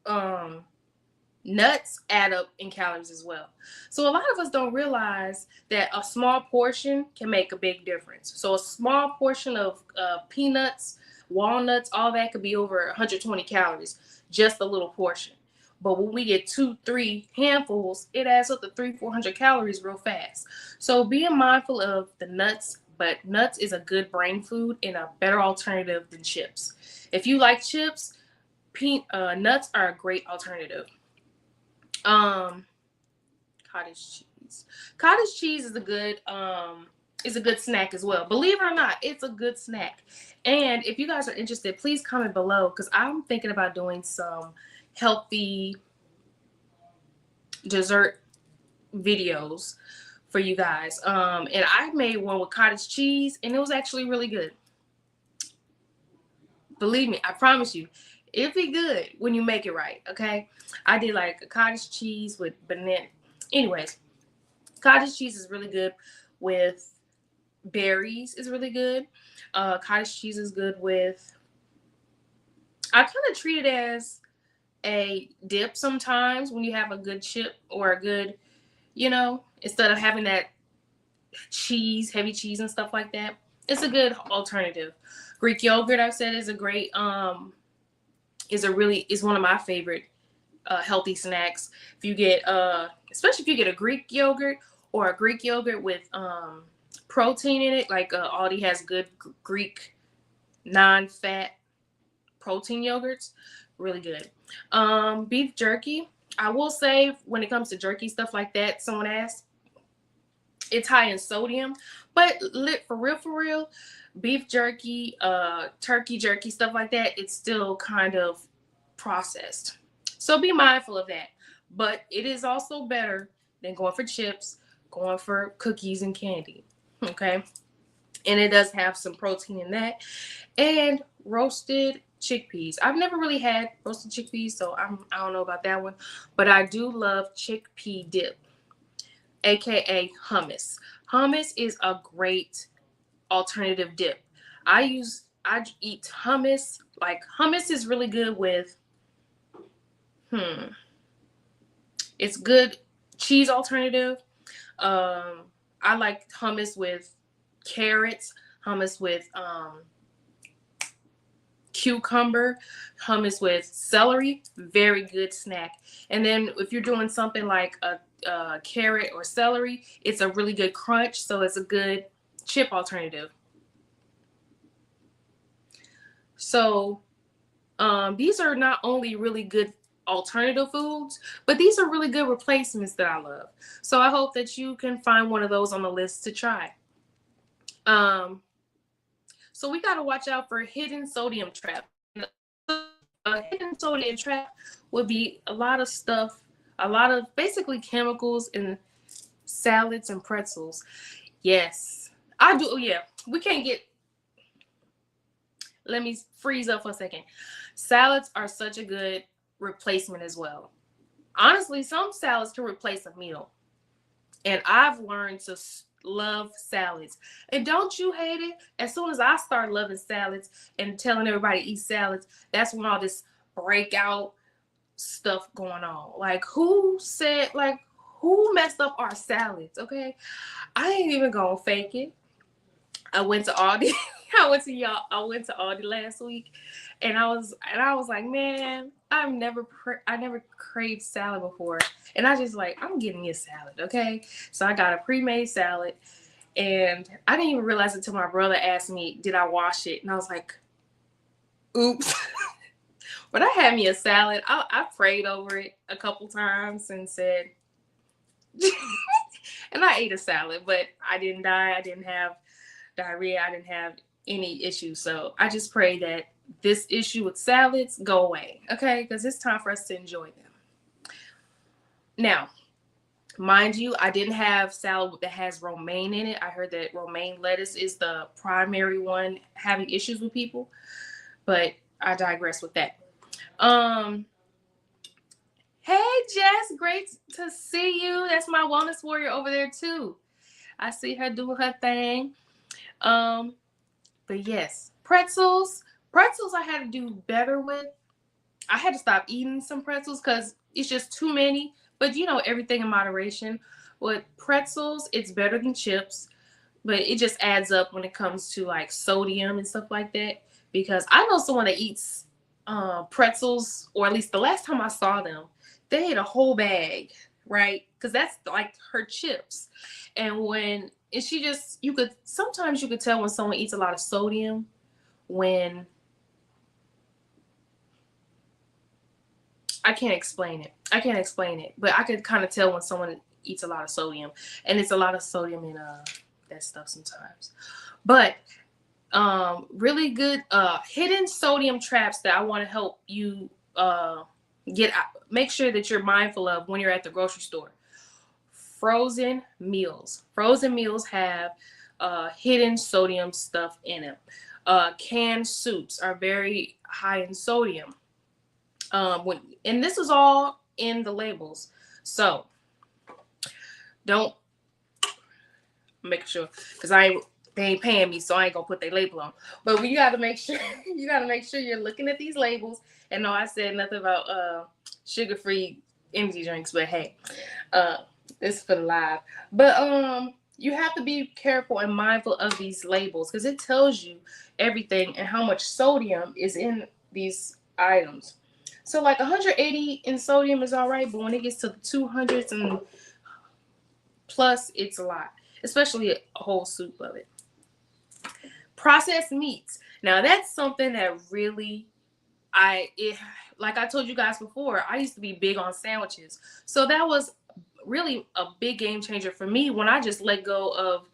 um nuts add up in calories as well. So a lot of us don't realize that a small portion can make a big difference. So a small portion of peanuts, walnuts, all that could be over 120 calories, just a little portion. But when we get 2, 3 handfuls, it adds up to 400 calories real fast. So being mindful of the nuts, but nuts is a good brain food and a better alternative than chips. If you like chips, nuts are a great alternative. Um, Cottage cheese. Cottage cheese is a good snack as well. Believe it or not, it's a good snack. And if you guys are interested, please comment below because I'm thinking about doing some healthy dessert videos for you guys. And I made one with cottage cheese and it was actually really good. Believe me, I promise you, it'll be good when you make it right, okay? I did like a cottage cheese with banana. Anyways, cottage cheese is really good with berries. Is really good. Cottage cheese is good with. I kind of treat it as a dip sometimes when you have a good chip or a good, instead of having that cheese, heavy cheese and stuff like that. It's a good alternative. Greek yogurt, I've said, is a great is one of my favorite healthy snacks. If you get especially if you get a Greek yogurt or a Greek yogurt with protein in it, like Aldi has good Greek non-fat protein yogurts, really good. Beef jerky, I will say when it comes to jerky stuff like that, someone asked, it's high in sodium, but for real, beef jerky, turkey jerky, stuff like that, it's still kind of processed. So be mindful of that. But it is also better than going for chips, going for cookies and candy. Okay. And it does have some protein in that. And roasted chickpeas. I've never really had roasted chickpeas, so I don't know about that one. But I do love chickpea dip, aka hummus. Hummus is a great alternative dip. I eat hummus. Like hummus is really good with it's good cheese alternative. I like hummus with carrots, hummus with cucumber, hummus with celery. Very good snack. And then if you're doing something like a carrot or celery, it's a really good crunch. So it's a good chip alternative. So these are not only really good alternative foods, but these are really good replacements that I love. So I hope that you can find one of those on the list to try. So we got to watch out for hidden sodium trap. A hidden sodium trap would be a lot of stuff, a lot of basically chemicals in salads and pretzels. Yes, I do. Yeah, we can't get. Let me freeze up for a second. Salads are such a good replacement as well. Honestly, some salads can replace a meal. And I've learned to love salads. And don't you hate it? As soon as I start loving salads and telling everybody to eat salads, that's when all this breakout stuff going on. Like who messed up our salads? Okay. I ain't even gonna fake it. I went to Aldi. I went to Aldi last week, and I was like, man, I never craved salad before, and I just like, I'm getting me a salad, okay? So I got a pre-made salad, and I didn't even realize it until my brother asked me, did I wash it? And I was like, oops. But I had me a salad. I prayed over it a couple times and said, and I ate a salad, but I didn't die. I didn't have diarrhea. I didn't have any issues. So I just pray that this issue with salads go away, okay? Because it's time for us to enjoy them. Now, mind you, I didn't have salad that has romaine in it. I heard that romaine lettuce is the primary one having issues with people, but I digress with that. Um, hey Jess, great to see you. That's my wellness warrior over there too. I see her doing her thing. Um, but yes, pretzels. Pretzels I had to do better with. I had to stop eating some pretzels because it's just too many. But you know, everything in moderation. With pretzels, it's better than chips, but it just adds up when it comes to like sodium and stuff like that. Because I know someone that eats pretzels, or at least the last time I saw them, they ate a whole bag, right? Because that's like her chips. And she just, you could, sometimes you could tell when someone eats a lot of sodium when, I can't explain it. I can't explain it, but I could kind of tell when someone eats a lot of sodium, and it's a lot of sodium in that stuff sometimes. But really good hidden sodium traps that I want to help you get out. Make sure that you're mindful of when you're at the grocery store. Frozen meals. Frozen meals have hidden sodium stuff in them. Canned soups are very high in sodium. And this is all in the labels, so don't make sure, because they ain't paying me, so I ain't gonna put their label on. But you gotta make sure you're looking at these labels. And no, I said nothing about sugar-free energy drinks, but hey, this is for the live. But you have to be careful and mindful of these labels because it tells you everything and how much sodium is in these items. So like 180 in sodium is all right, but when it gets to the 200s and plus, it's a lot, especially a whole soup of it. Processed meats. Now that's something that really like I told you guys before, I used to be big on sandwiches. So that was really a big game changer for me when I just let go of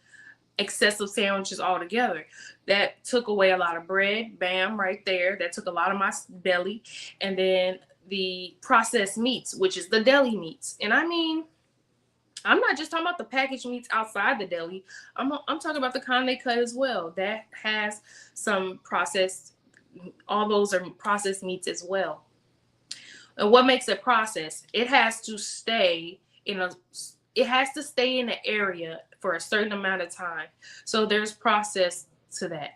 excessive sandwiches altogether. That took away a lot of bread, bam, right there. That took a lot of my belly. And then the processed meats, which is the deli meats. And I mean, I'm not just talking about the packaged meats outside the deli. I'm talking about the kind they cut as well. That has some processed, all those are processed meats as well. And what makes it processed? It has to stay in the area for a certain amount of time. So there's process to that.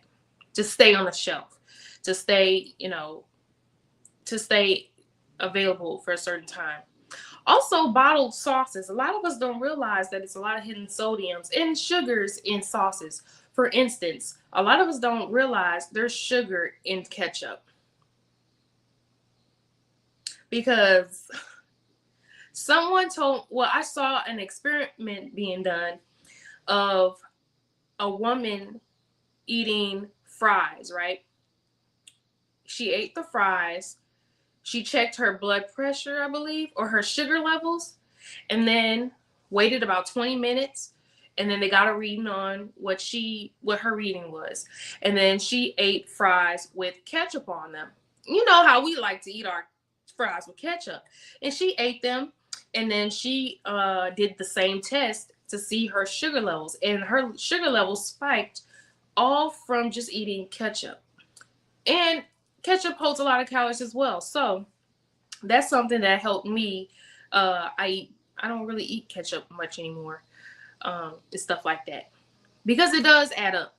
To stay on the shelf. To stay, to stay available for a certain time. Also, bottled sauces. A lot of us don't realize that it's a lot of hidden sodiums and sugars in sauces. For instance, a lot of us don't realize there's sugar in ketchup. Because I saw an experiment being done of a woman eating fries, right? She ate the fries. She checked her blood pressure, I believe, or her sugar levels, and then waited about 20 minutes. And then they got a reading on what her reading was. And then she ate fries with ketchup on them. You know how we like to eat our fries with ketchup. And she ate them, and then she did the same test to see her sugar levels. And her sugar levels spiked all from just eating ketchup. And ketchup holds a lot of calories as well. So that's something that helped me. I don't really eat ketchup much anymore. And stuff like that. Because it does add up.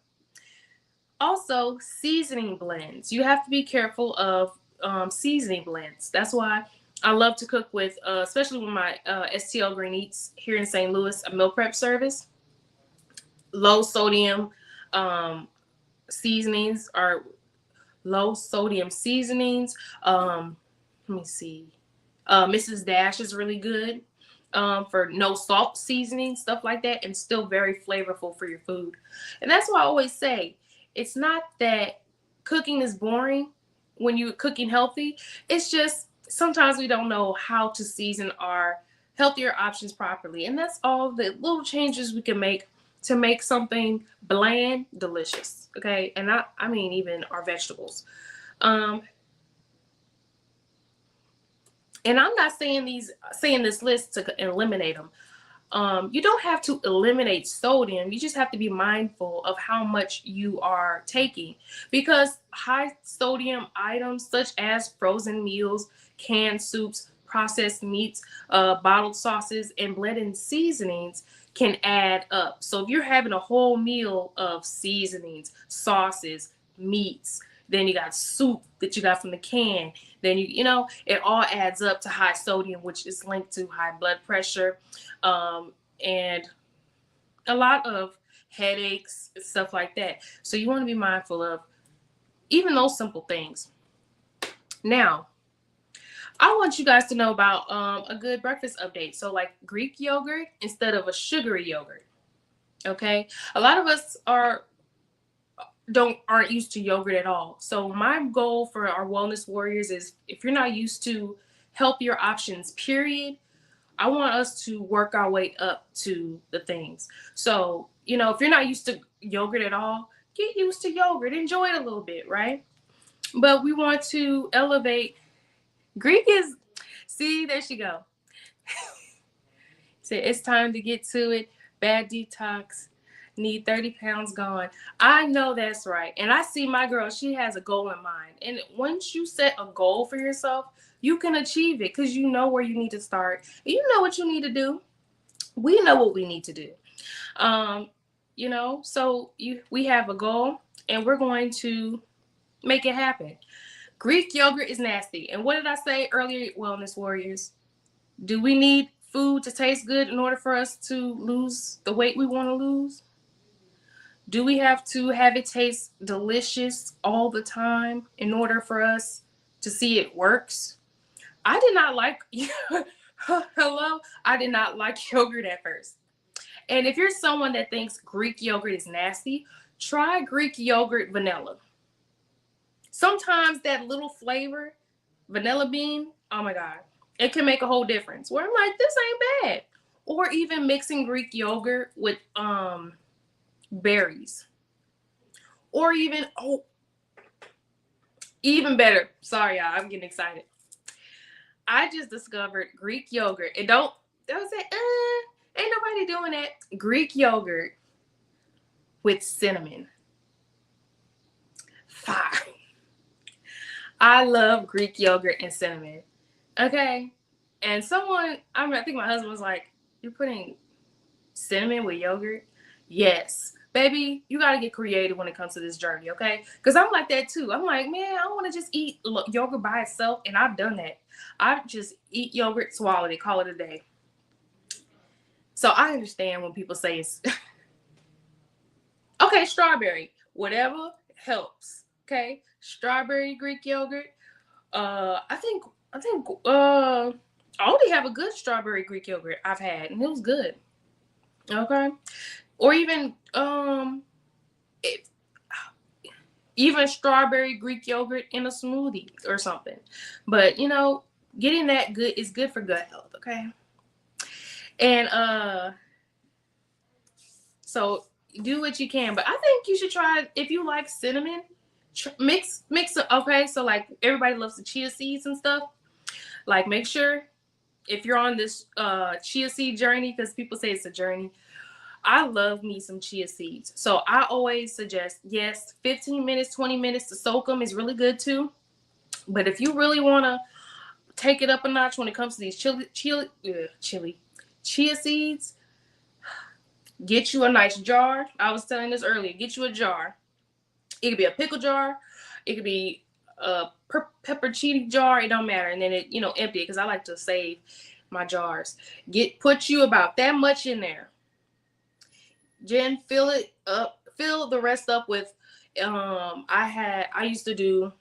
Also, seasoning blends. You have to be careful of seasoning blends. That's why I love to cook with, especially with my STL Green Eats here in St. Louis, a meal prep service. Low sodium seasonings are low sodium seasonings. Let me see. Mrs. Dash is really good for no salt seasoning, stuff like that, and still very flavorful for your food. And that's why I always say, it's not that cooking is boring when you're cooking healthy. It's just sometimes we don't know how to season our healthier options properly. And that's all the little changes we can make to make something bland delicious. Okay. And I mean, even our vegetables. And I'm not saying this list to eliminate them. You don't have to eliminate sodium. You just have to be mindful of how much you are taking, because high sodium items such as frozen meals, canned soups, processed meats, bottled sauces, and blended seasonings can add up. So if you're having a whole meal of seasonings, sauces, meats, then you got soup that you got from the can, then it all adds up to high sodium, which is linked to high blood pressure, and a lot of headaches, stuff like that. So you want to be mindful of even those simple things. Now, I want you guys to know about a good breakfast update. So like Greek yogurt instead of a sugary yogurt. Okay, a lot of us aren't used to yogurt at all. So my goal for our wellness warriors is, if you're not used to healthier options, period, I want us to work our way up to the things. So, if you're not used to yogurt at all, get used to yogurt. Enjoy it a little bit, right? But we want to elevate. Greek is, see, there she go. So it's time to get to it. Bad detox. Need 30 pounds gone. I know that's right. And I see my girl, she has a goal in mind. And once you set a goal for yourself, you can achieve it because you know where you need to start. You know what you need to do. We know what we need to do. We have a goal and we're going to make it happen. Greek yogurt is nasty. And what did I say earlier, wellness warriors? Do we need food to taste good in order for us to lose the weight we want to lose? Do we have to have it taste delicious all the time in order for us to see it works? I did not like hello. I did not like yogurt at first. And if you're someone that thinks Greek yogurt is nasty, try Greek yogurt vanilla. Sometimes that little flavor, vanilla bean, oh my God, it can make a whole difference. Where I'm like, this ain't bad. Or even mixing Greek yogurt with berries. Or even better. Sorry, y'all, I'm getting excited. I just discovered Greek yogurt. And don't say, ain't nobody doing that. Greek yogurt with cinnamon. Fire. I love Greek yogurt and cinnamon. Okay. And I think my husband was like, you're putting cinnamon with yogurt? Yes. Baby, you got to get creative when it comes to this journey, okay? Because I'm like that too. I'm like, man, I want to just eat yogurt by itself. And I've done that. I just eat yogurt, swallow it, call it a day. So I understand when people say it's okay, strawberry, whatever helps. Okay, strawberry Greek yogurt. I think I only have a good strawberry Greek yogurt I've had, and it was good. Okay, or even strawberry Greek yogurt in a smoothie or something. But getting that good is good for gut health. Okay, and so do what you can. But I think you should try, if you like cinnamon, mix it. Okay, so like everybody loves the chia seeds and stuff. Like, make sure if you're on this chia seed journey, because people say it's a journey. I love me some chia seeds. So I always suggest, yes, 15 minutes, 20 minutes to soak them is really good too. But if you really want to take it up a notch when it comes to these chia seeds, get you a nice jar. I was telling this earlier. Get you a jar. It could be a pickle jar. It could be a pepperoncini jar. It don't matter. And then empty it, because I like to save my jars. Put you about that much in there. Then fill it up. Fill the rest up with. I used to do.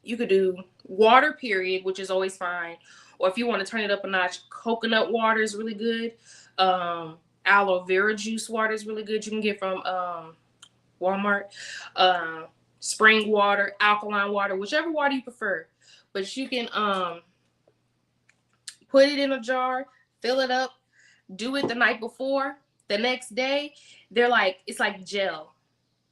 You could do water, period, which is always fine. Or if you want to turn it up a notch, coconut water is really good. Aloe vera juice water is really good. You can get from Walmart. Spring water, alkaline water, whichever water you prefer. But you can put it in a jar, fill it up, do it the night before. The next day, it's like gel.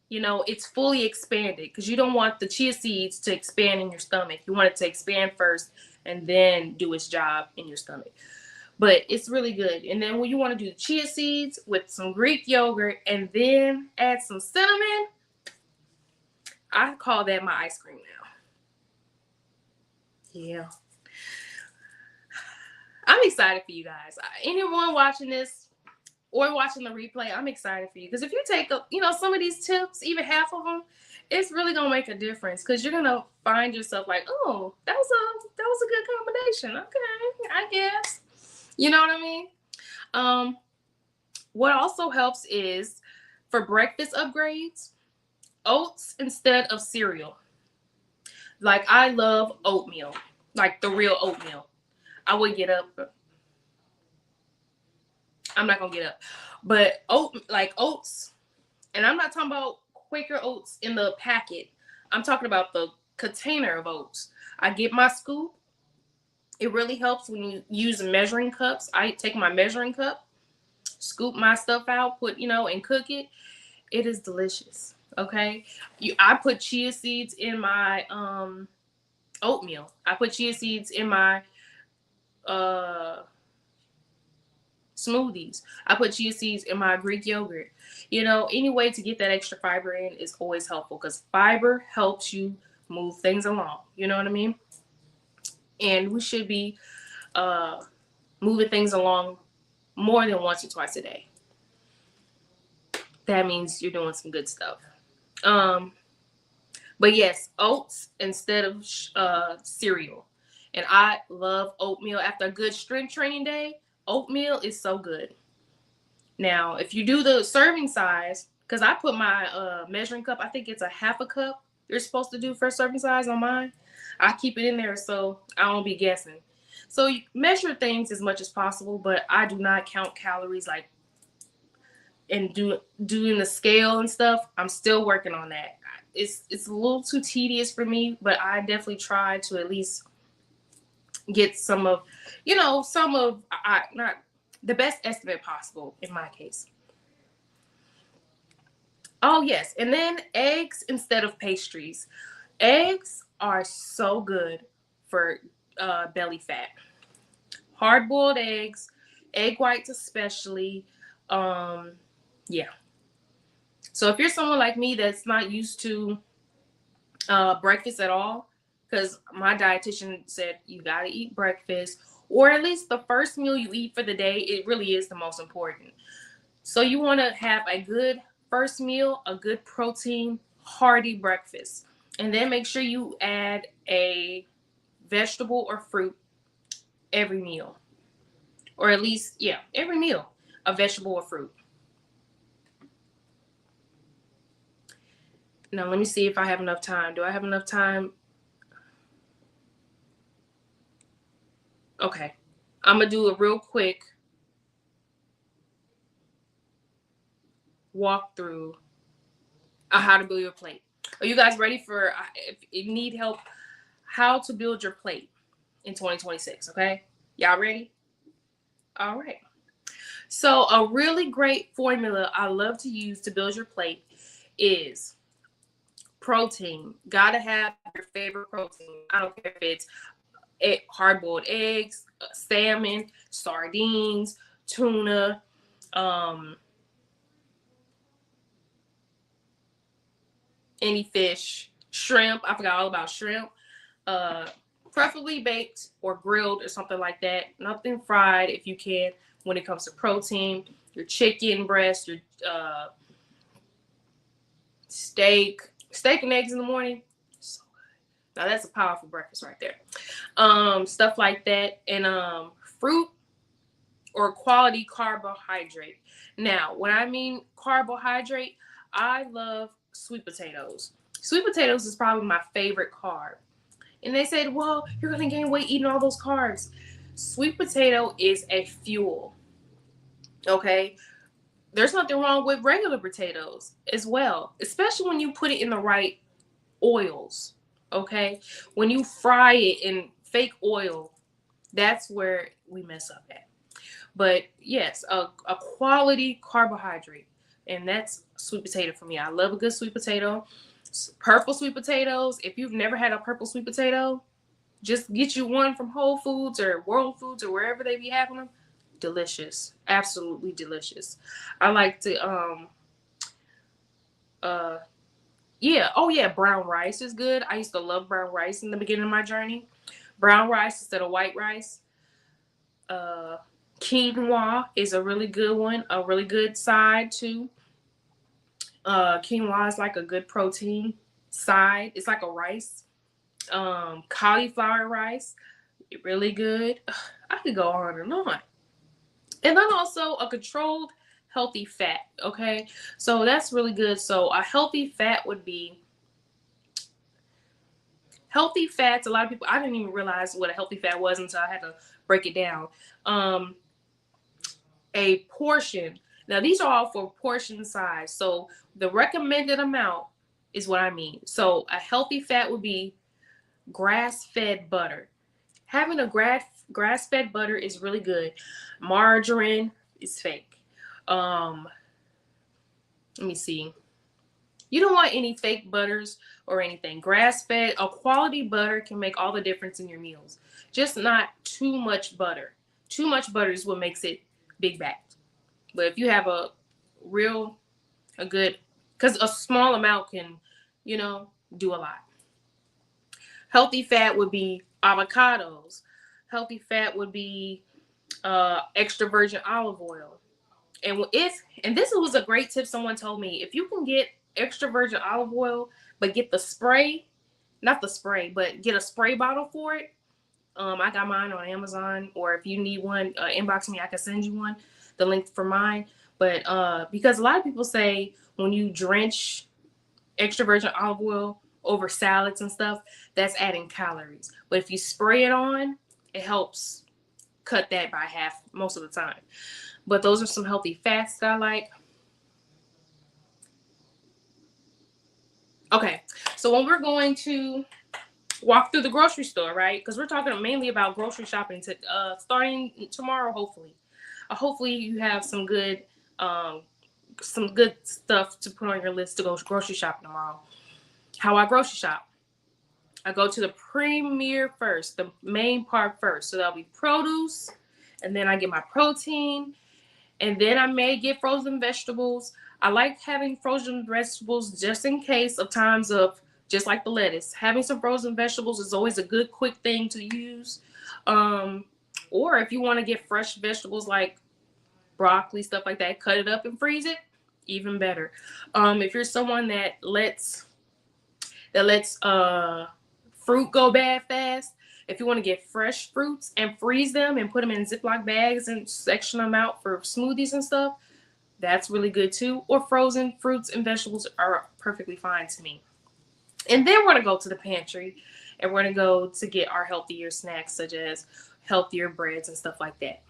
You know, it's fully expanded because you don't want the chia seeds to expand in your stomach. You want it to expand first and then do its job in your stomach. But it's really good. And then when you want to do the chia seeds with some Greek yogurt and then add some cinnamon, I call that my ice cream now. Yeah. I'm excited for you guys. Anyone watching this or watching the replay, I'm excited for you. Because if you take, some of these tips, even half of them, it's really going to make a difference. Because you're going to find yourself like, oh, that was a good combination. Okay, I guess. You know what I mean? What also helps is for breakfast upgrades, oats instead of cereal. Like, I love oatmeal, like the real oatmeal. I would get up. I'm not gonna get up, but oats, and I'm not talking about Quaker oats in the packet. I'm talking about the container of oats. I get my scoop. It really helps when you use measuring cups. I take my measuring cup, scoop my stuff out, put and cook it. It is delicious. Okay, I put chia seeds in my oatmeal. I put chia seeds in my smoothies. I put chia seeds in my Greek yogurt. Any way to get that extra fiber in is always helpful because fiber helps you move things along. You know what I mean? And we should be moving things along more than once or twice a day. That means you're doing some good stuff. But yes, oats instead of cereal. And I love oatmeal. After a good strength training day, oatmeal is so good. Now, if you do the serving size, because I put my measuring cup, I think it's a half a cup you're supposed to do for serving size on mine. I keep it in there so I don't be guessing. So you measure things as much as possible, but I do not count calories and doing the scale and stuff. I'm still working on that. It's a little too tedious for me, but I definitely try to at least get some of not the best estimate possible in my case. Oh yes, and then eggs instead of pastries. Eggs are so good for belly fat. Hard-boiled eggs, egg whites especially. Yeah. So if you're someone like me that's not used to breakfast at all, because my dietitian said you got to eat breakfast, or at least the first meal you eat for the day, it really is the most important. So you want to have a good first meal, a good protein, hearty breakfast. And then make sure you add a vegetable or fruit every meal. Or at least, every meal, a vegetable or fruit. Now, let me see if I have enough time. Do I have enough time? Okay. I'm going to do a real quick walkthrough of how to build your plate. Are you guys ready for, if you need help, how to build your plate in 2026, okay? Y'all ready? All right. So a really great formula I love to use to build your plate is protein. Gotta have your favorite protein. I don't care if it's hard-boiled eggs, salmon, sardines, tuna, any fish, shrimp. I forgot all about shrimp. Preferably baked or grilled or something like that. Nothing fried if you can. When it comes to protein, your chicken breast, your steak and eggs in the morning. So good. Now that's a powerful breakfast right there. Stuff like that, and fruit or quality carbohydrate. Now, when I mean carbohydrate, I love sweet potatoes. Sweet potatoes is probably my favorite carb. And they said, well, you're going to gain weight eating all those carbs. Sweet potato is a fuel. Okay? There's nothing wrong with regular potatoes as well, especially when you put it in the right oils. Okay? When you fry it in fake oil, that's where we mess up at. But yes, a quality carbohydrate. and that's sweet potato for me. I love a good sweet potato. Purple sweet potatoes. If you've never had a purple sweet potato, just get you one from Whole Foods or World Foods or wherever they be having them. Delicious, absolutely delicious. I like to uh yeah, oh yeah, brown rice is good. I used to love brown rice in the beginning of my journey. Brown rice instead of white rice. Uh, Quinoa is a really good one, a really good side too. Quinoa is like a good protein side. It's like a rice. Cauliflower rice, really good. I could go on and on. And then also a controlled healthy fat. Okay, so that's really good. So a healthy fat would be healthy fats. A lot of people, I didn't even realize what a healthy fat was until I had to break it down. Um, a portion. Now these are all for portion size. So the recommended amount is what I mean. So a healthy fat would be grass-fed butter. Having a grass-fed butter is really good. Margarine is fake. Um, Let me see. You don't want any fake butters or anything. Grass-fed, a quality butter can make all the difference in your meals. Just not too much butter. Too much butter is what makes it big bad. But if you have a good, because a small amount can, do a lot. Healthy fat would be avocados. Healthy fat would be extra virgin olive oil. And this was a great tip someone told me. If you can get extra virgin olive oil, but get the spray, not the spray, but get a spray bottle for it. I got mine on Amazon, or if you need one, inbox me. I can send you one, the link for mine. But because a lot of people say when you drench extra virgin olive oil over salads and stuff, that's adding calories. But if you spray it on, it helps cut that by half most of the time. But those are some healthy fats that I like. Okay, so when we're going to walk through the grocery store, right? Because we're talking mainly about grocery shopping starting tomorrow, hopefully. Hopefully you have um, some good stuff to put on your list to go grocery shopping tomorrow. How I grocery shop. I go to the premier first, the main part first. So that'll be produce, and then I get my protein, and then I may get frozen vegetables. I like having frozen vegetables just in case of times of just like the lettuce. Having some frozen vegetables is always a good quick thing to use. Um, or if you want to get fresh vegetables like broccoli, stuff like that, cut it up and freeze it, even better. If you're someone that lets fruit go bad fast, if you want to get fresh fruits and freeze them and put them in Ziploc bags and section them out for smoothies and stuff, that's really good too. Or frozen fruits and vegetables are perfectly fine to me. And then we're going to go to the pantry and we're going to go to get our healthier snacks, such as healthier breads and stuff like that.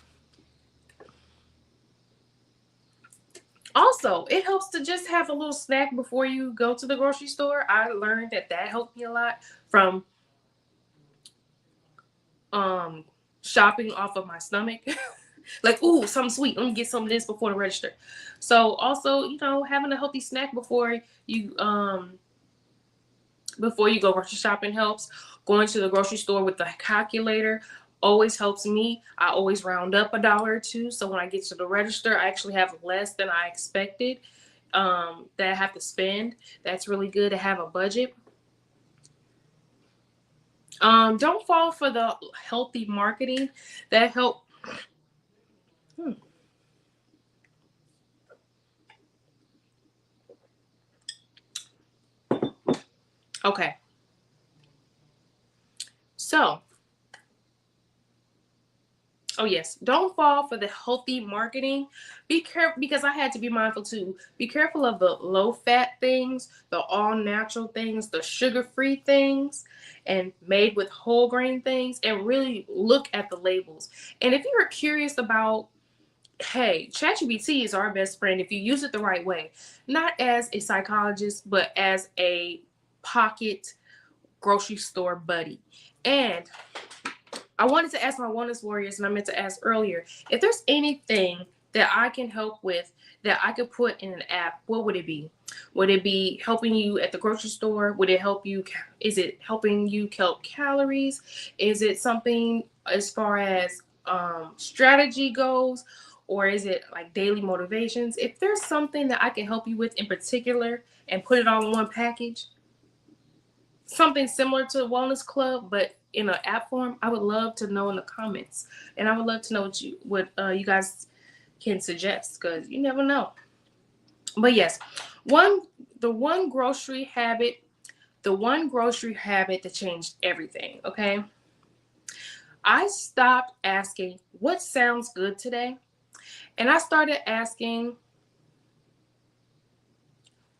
Also, it helps to just have a little snack before you go to the grocery store. I learned that helped me a lot from um shopping off of my stomach. Like, ooh, something sweet. Let me get some of this before the register. So also, having a healthy snack you before you go grocery shopping helps. Going to the grocery store with the calculator always helps me. I always round up $1 or $2. So when I get to the register, I actually have less than I expected that I have to spend. That's really good to have a budget. Don't fall for the healthy marketing that help. Okay. So, oh yes, don't fall for the healthy marketing. Be careful, because I had to be mindful too. Be careful of the low fat things, the all natural things, the sugar free things, and made with whole grain things, and really look at the labels. And if you're curious about, hey, ChatGPT is our best friend if you use it the right way, not as a psychologist, but as a pocket grocery store buddy. And I wanted to ask my wellness warriors, and I meant to ask earlier, if there's anything that I can help with, that I could put in an app, what would it be? Would it be helping you at the grocery store? Would it help you? Is it helping you count calories? Is it something as far as strategy goes? Or is it like daily motivations? If there's something that I can help you with in particular and put it all in one package, something similar to a wellness club, but in an app form, I would love to know in the comments. And I would love to know what you guys can suggest, because you never know. But yes, one the one grocery habit, the one grocery habit that changed everything, okay? I stopped asking what sounds good today, and I started asking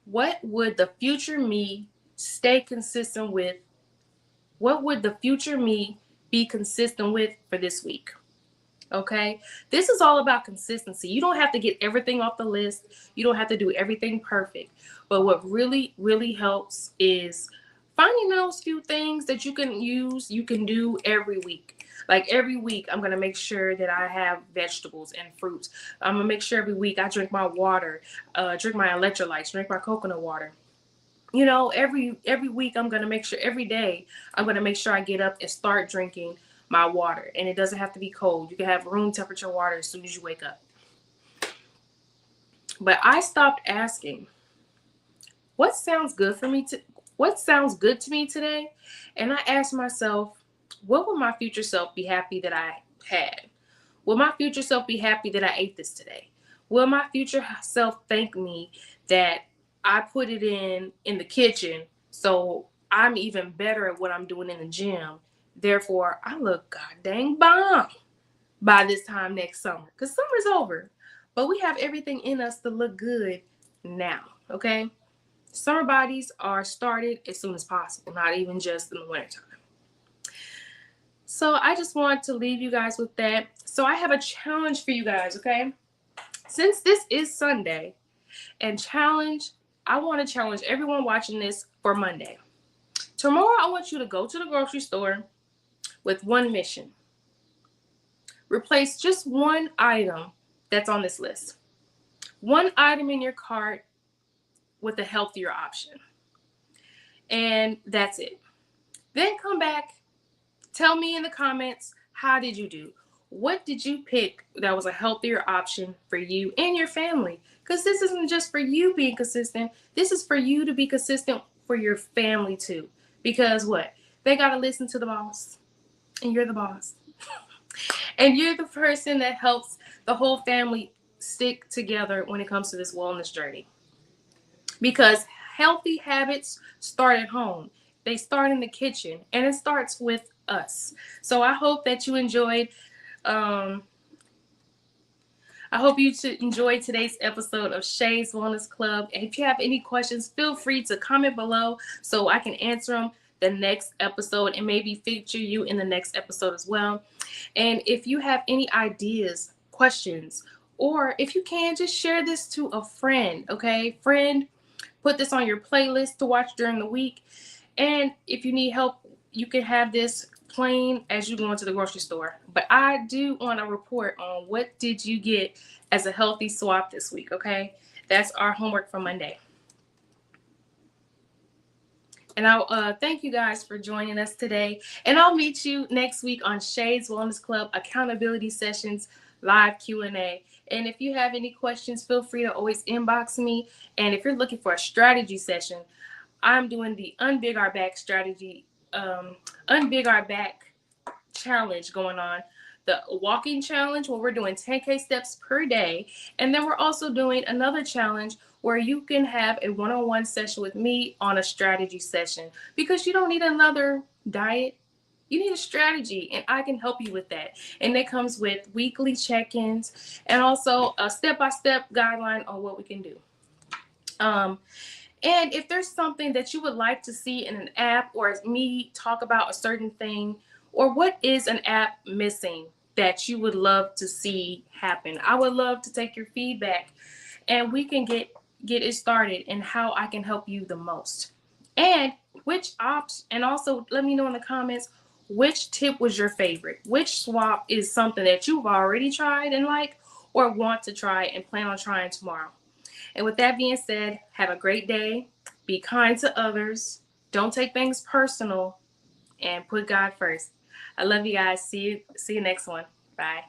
what would the future me stay consistent with? What would the future me be consistent with for this week? Okay, this is all about consistency. You don't have to get everything off the list, you don't have to do everything perfect. But what really, really helps is finding those few things that you can use, you can do every week. Like every week, I'm gonna make sure that I have vegetables and fruits. I'm gonna make sure every week I drink my water, drink my electrolytes, drink my coconut water. You know, every week I'm gonna make sure, every day I'm gonna make sure I get up and start drinking my water. And it doesn't have to be cold. You can have room temperature water as soon as you wake up. But I stopped asking what sounds good for me to what sounds good to me today, and I asked myself, what would my future self be happy that I had? Will my future self be happy that I ate this today? Will my future self thank me that I put it in the kitchen, so I'm even better at what I'm doing in the gym? Therefore, I look god dang bomb by this time next summer. Because summer's over. But we have everything in us to look good now. Okay? Summer bodies are started as soon as possible, not even just in the wintertime. So I just want to leave you guys with that. So I have a challenge for you guys, okay? Since this is Sunday, and I want to challenge everyone watching this for Monday. Tomorrow, I want you to go to the grocery store with one mission. Replace just one item that's on this list. One item in your cart with a healthier option. And that's it. Then come back, tell me in the comments, how did you do? What did you pick that was a healthier option for you and your family? Because this isn't just for you being consistent. This is for you to be consistent for your family too. Because what? They got to listen to the boss. And you're the boss. And you're the person that helps the whole family stick together when it comes to this wellness journey. Because healthy habits start at home. They start in the kitchen, and it starts with us. So I hope that you enjoyed. Um, I hope you enjoyed today's episode of Shay's Wellness Club. And if you have any questions, feel free to comment below so I can answer them the next episode and maybe feature you in the next episode as well. And if you have any ideas, questions, or if you can, just share this to a friend, okay? Friend, put this on your playlist to watch during the week. And if you need help, you can have this playing as you go into the grocery store. But I do want to report on what did you get as a healthy swap this week, okay? That's our homework for Monday. And I'll thank you guys for joining us today. And I'll meet you next week on Shay's Wellness Club Accountability Sessions live Q&A. And if you have any questions, feel free to always inbox me. And if you're looking for a strategy session, I'm doing the Unbig Our Back strategy, Unbig Our Back challenge going on. The walking challenge where we're doing 10K steps per day. And then we're also doing another challenge where you can have a one-on-one session with me on a strategy session, because you don't need another diet. You need a strategy, and I can help you with that. And that comes with weekly check-ins and also a step-by-step guideline on what we can do. And if there's something that you would like to see in an app, or me talk about a certain thing, or what is an app missing that you would love to see happen, I would love to take your feedback, and we can get it started and how I can help you the most. And and also let me know in the comments which tip was your favorite. Which swap is something that you've already tried and like, or want to try and plan on trying tomorrow. And with that being said, have a great day. Be kind to others. Don't take things personal and put God first. I love you guys. See you next one. Bye.